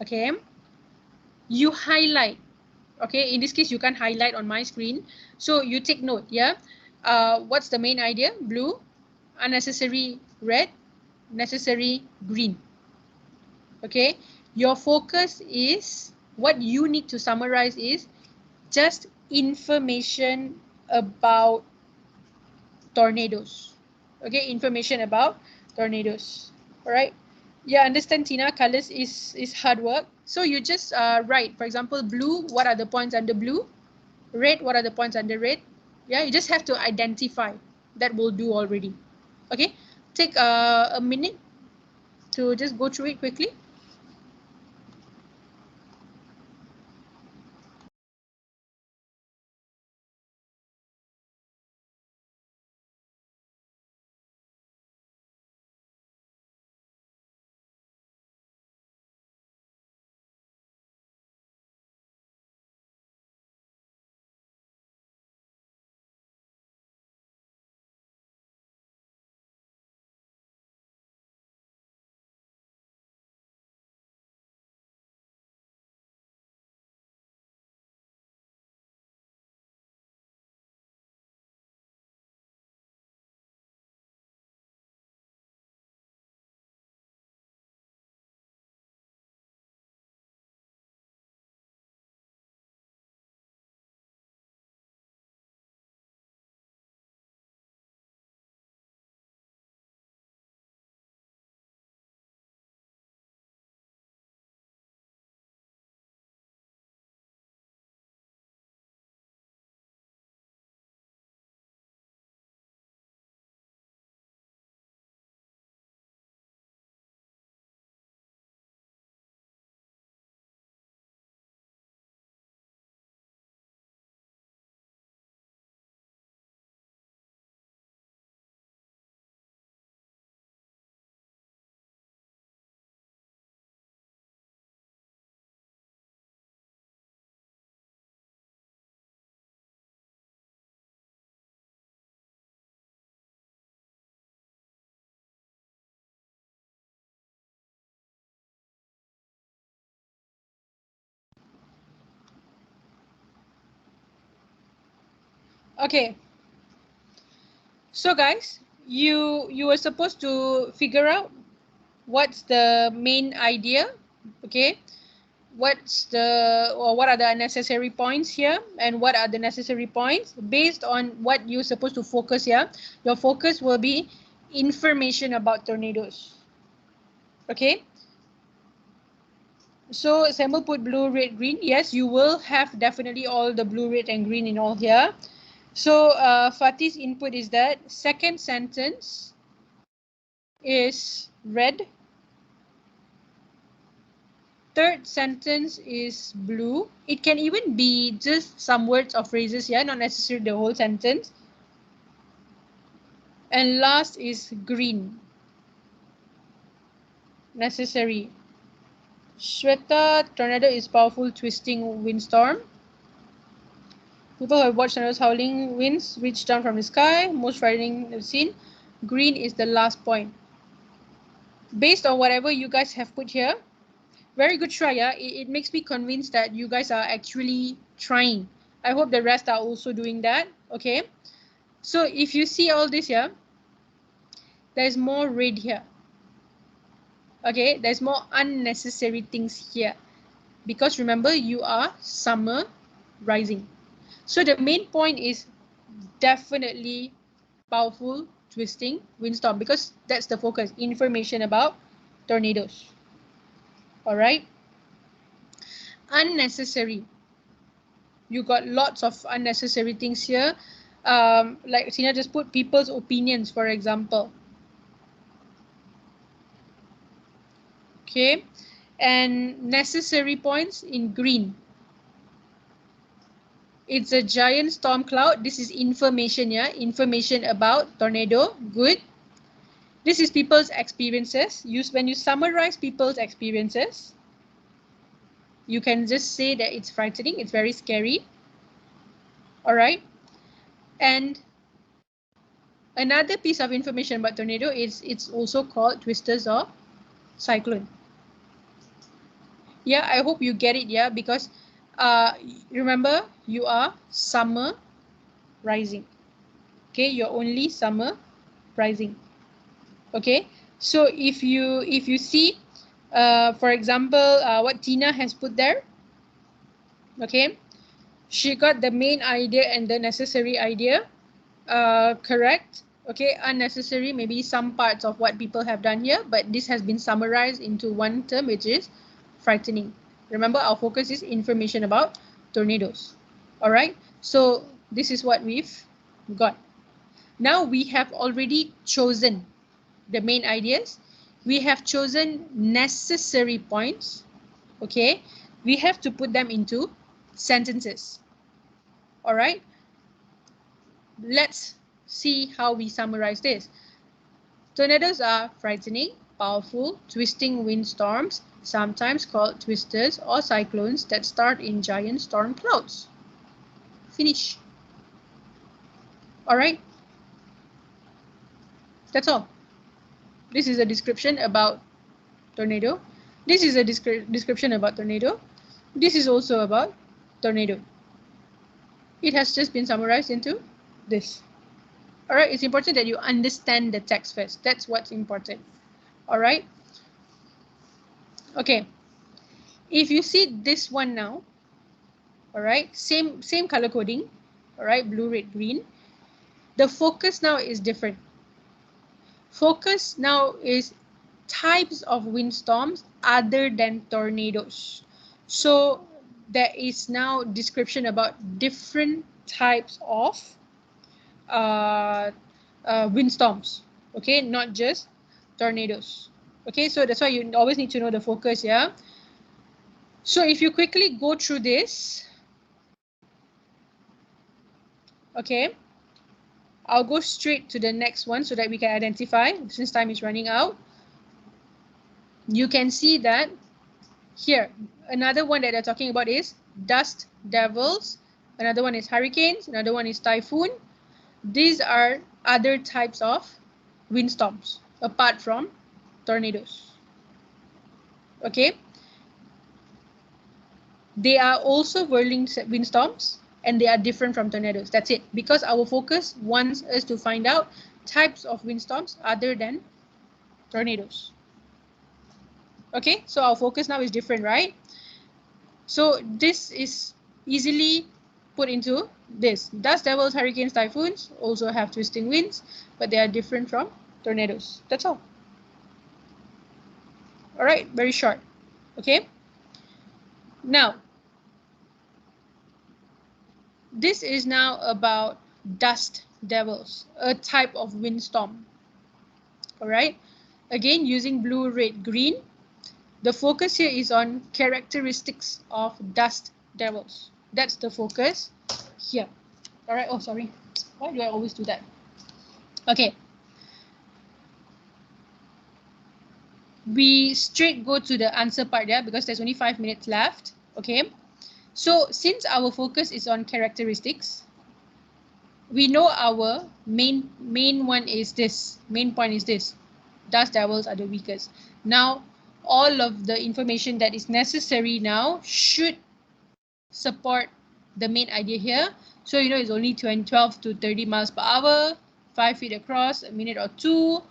Okay. You highlight. Okay. In this case, you can highlight on my screen. So you take note. Yeah. What's the main idea? Blue, unnecessary red, necessary green. Okay. Your focus is, what you need to summarize is just information about tornadoes. Okay, information about tornadoes. All right. Yeah, understand, Tina. Colors is hard work. So you just write, for example, blue. What are the points under blue? Red. What are the points under red? Yeah, you just have to identify. That will do already. Okay. Take a minute to just go through it quickly. Okay. So guys, you were supposed to figure out what's the main idea. Okay. What are the unnecessary points here, and what are the necessary points based on what you're supposed to focus here. Your focus will be information about tornadoes. Okay. So Samuel put blue, red, green. Yes, you will have definitely all the blue, red, and green in all here. So Fatih's input is that second sentence is red. Third sentence is blue. It can even be just some words or phrases here, not necessarily the whole sentence. And last is green. Necessary. Shweta, tornado is powerful twisting windstorm. People who have watched tornadoes howling winds reach down from the sky. Most frightening they've seen. Green is the last point. Based on whatever you guys have put here, very good try. Yeah, it makes me convinced that you guys are actually trying. I hope the rest are also doing that. Okay. So if you see all this here, there's more red here. Okay, there's more unnecessary things here. Because remember, you are summer rising. So the main point is definitely powerful twisting windstorm, because that's the focus, information about tornadoes. All right. Unnecessary. You got lots of unnecessary things here. Like Sina just put people's opinions, for example. Okay. And necessary points in green. It's a giant storm cloud. This is information, yeah. Information about tornado. Good. This is people's experiences. When you summarize people's experiences, you can just say that it's frightening. It's very scary. All right. And another piece of information about tornado is it's also called twisters or cyclone. Yeah, I hope you get it. Yeah, because remember, you are summer rising. Okay, you're only summer rising. Okay, so if you see, for example, what Tina has put there. Okay, she got the main idea and the necessary idea correct. Okay, unnecessary, maybe some parts of what people have done here, but this has been summarized into one term, which is frightening. Remember, our focus is information about tornadoes. All right, so this is what we've got. Now we have already chosen the main ideas. We have chosen necessary points. Okay, we have to put them into sentences. All right, let's see how we summarize this. Tornadoes are frightening, powerful, twisting windstorms, sometimes called twisters or cyclones that start in giant storm clouds. Finish. All right, that's all. This is a description about tornado. This is a description about tornado. This is also about tornado. It has just been summarized into this. All right, it's important that you understand the text first. That's what's important. All right. Okay. If you see this one now, all right, same color coding, all right, blue, red, green. The focus now is different. Focus now is types of windstorms other than tornadoes. So there is now description about different types of windstorms. Okay, not just tornadoes. Okay, so that's why you always need to know the focus. Yeah. So if you quickly go through this, okay, I'll go straight to the next one so that we can identify since time is running out. You can see that here, another one that they're talking about is dust devils. Another one is hurricanes. Another one is typhoon. These are other types of windstorms apart from tornadoes. Okay. They are also whirling windstorms and they are different from tornadoes. That's it. Because our focus wants us to find out types of windstorms other than tornadoes. Okay, so our focus now is different, right? So this is easily put into this. Dust devils, hurricanes, typhoons also have twisting winds, but they are different from tornadoes. That's all. All right, very short. Okay. Now, this is now about dust devils, a type of windstorm. All right. Again, using blue, red, green. The focus here is on characteristics of dust devils. That's the focus here. All right. Oh, sorry. Why do I always do that? Okay. We straight go to the answer part there because there's only 5 minutes left. Okay. So since our focus is on characteristics, we know our main one is this. Main point is this. Dust devils are the weakest. Now, all of the information that is necessary now should support the main idea here. So, you know, it's only 12 to 30 miles per hour, 5 feet across, a minute or two.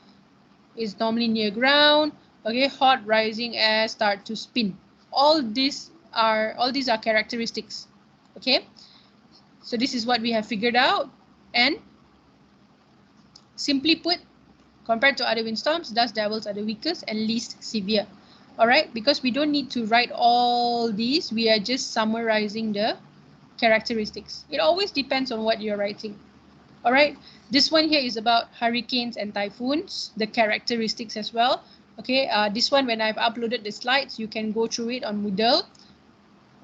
It's normally near ground. Okay, hot rising air start to spin. All these are characteristics. Okay, so this is what we have figured out. And simply put, compared to other windstorms, dust devils are the weakest and least severe. All right, because we don't need to write all these, we are just summarizing the characteristics. It always depends on what you're writing. All right, this one here is about hurricanes and typhoons, the characteristics as well. Okay, this one, when I've uploaded the slides, you can go through it on Moodle.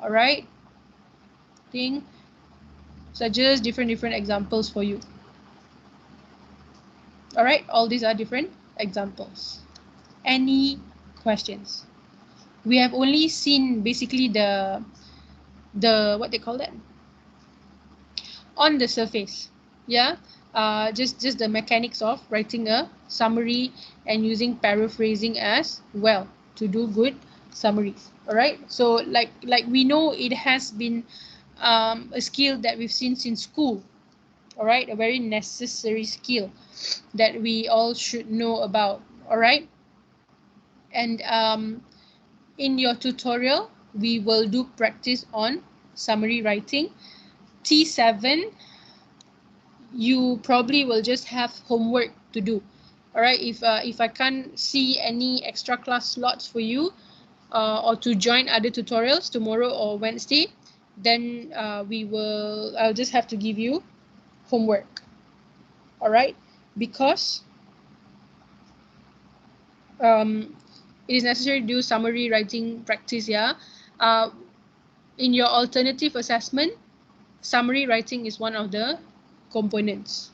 All right, so just different examples for you. All right, all these are different examples. Any questions? We have only seen basically the what they call that on the surface. Yeah, just the mechanics of writing a summary and using paraphrasing as well to do good summaries. All right, so like we know it has been a skill that we've seen since school. All right, a very necessary skill that we all should know about. All right, and in your tutorial we will do practice on summary writing. T7, you probably will just have homework to do. All right, if I can't see any extra class slots for you, or to join other tutorials tomorrow or Wednesday, then I'll just have to give you homework. All right, because it is necessary to do summary writing practice. Yeah, in your alternative assessment, summary writing is one of the components.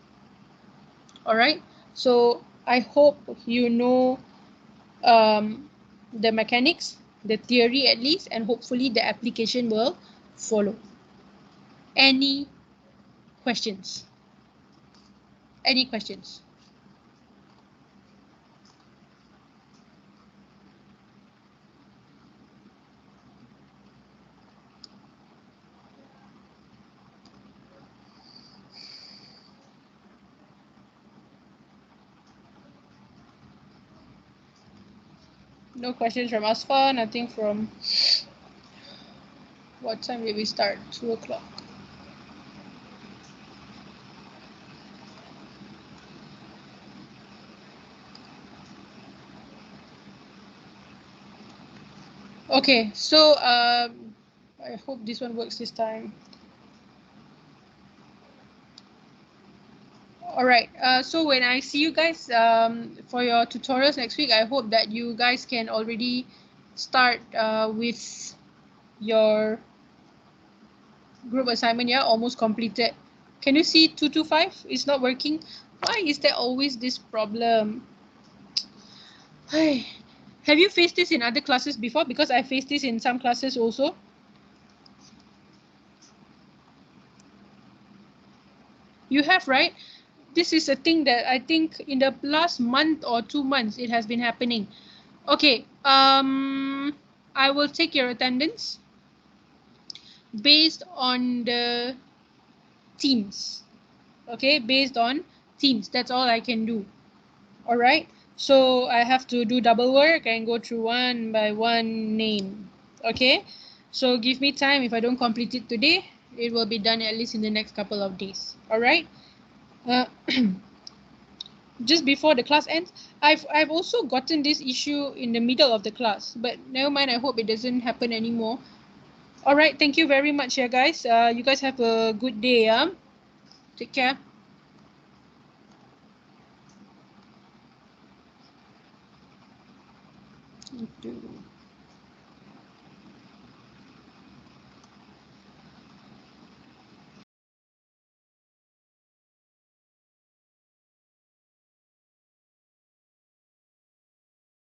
All right, so I hope you know the mechanics, the theory at least, and hopefully the application will follow. Any questions? Any questions? No questions from Asfa, nothing from, what time did we start? 2 o'clock. Okay, so I hope this one works this time. All right, so when I see you guys for your tutorials next week, I hope that you guys can already start with your group assignment. Yeah, almost completed. Can you see 225? It's not working. Why is there always this problem? Hey, have you faced this in other classes before? Because I faced this in some classes also. You have, right? This is a thing that I think in the last month or 2 months it has been happening. Okay, I will take your attendance based on the teams. Okay, based on teams. That's all I can do. All right, so I have to do double work and go through one by one name. Okay, so give me time. If I don't complete it today, it will be done at least in the next couple of days. All right, just before the class ends, I've also gotten this issue in the middle of the class, but never mind. I hope it doesn't happen anymore. All right, thank you very much, yeah, guys. You guys have a good day. Take care. Thank you.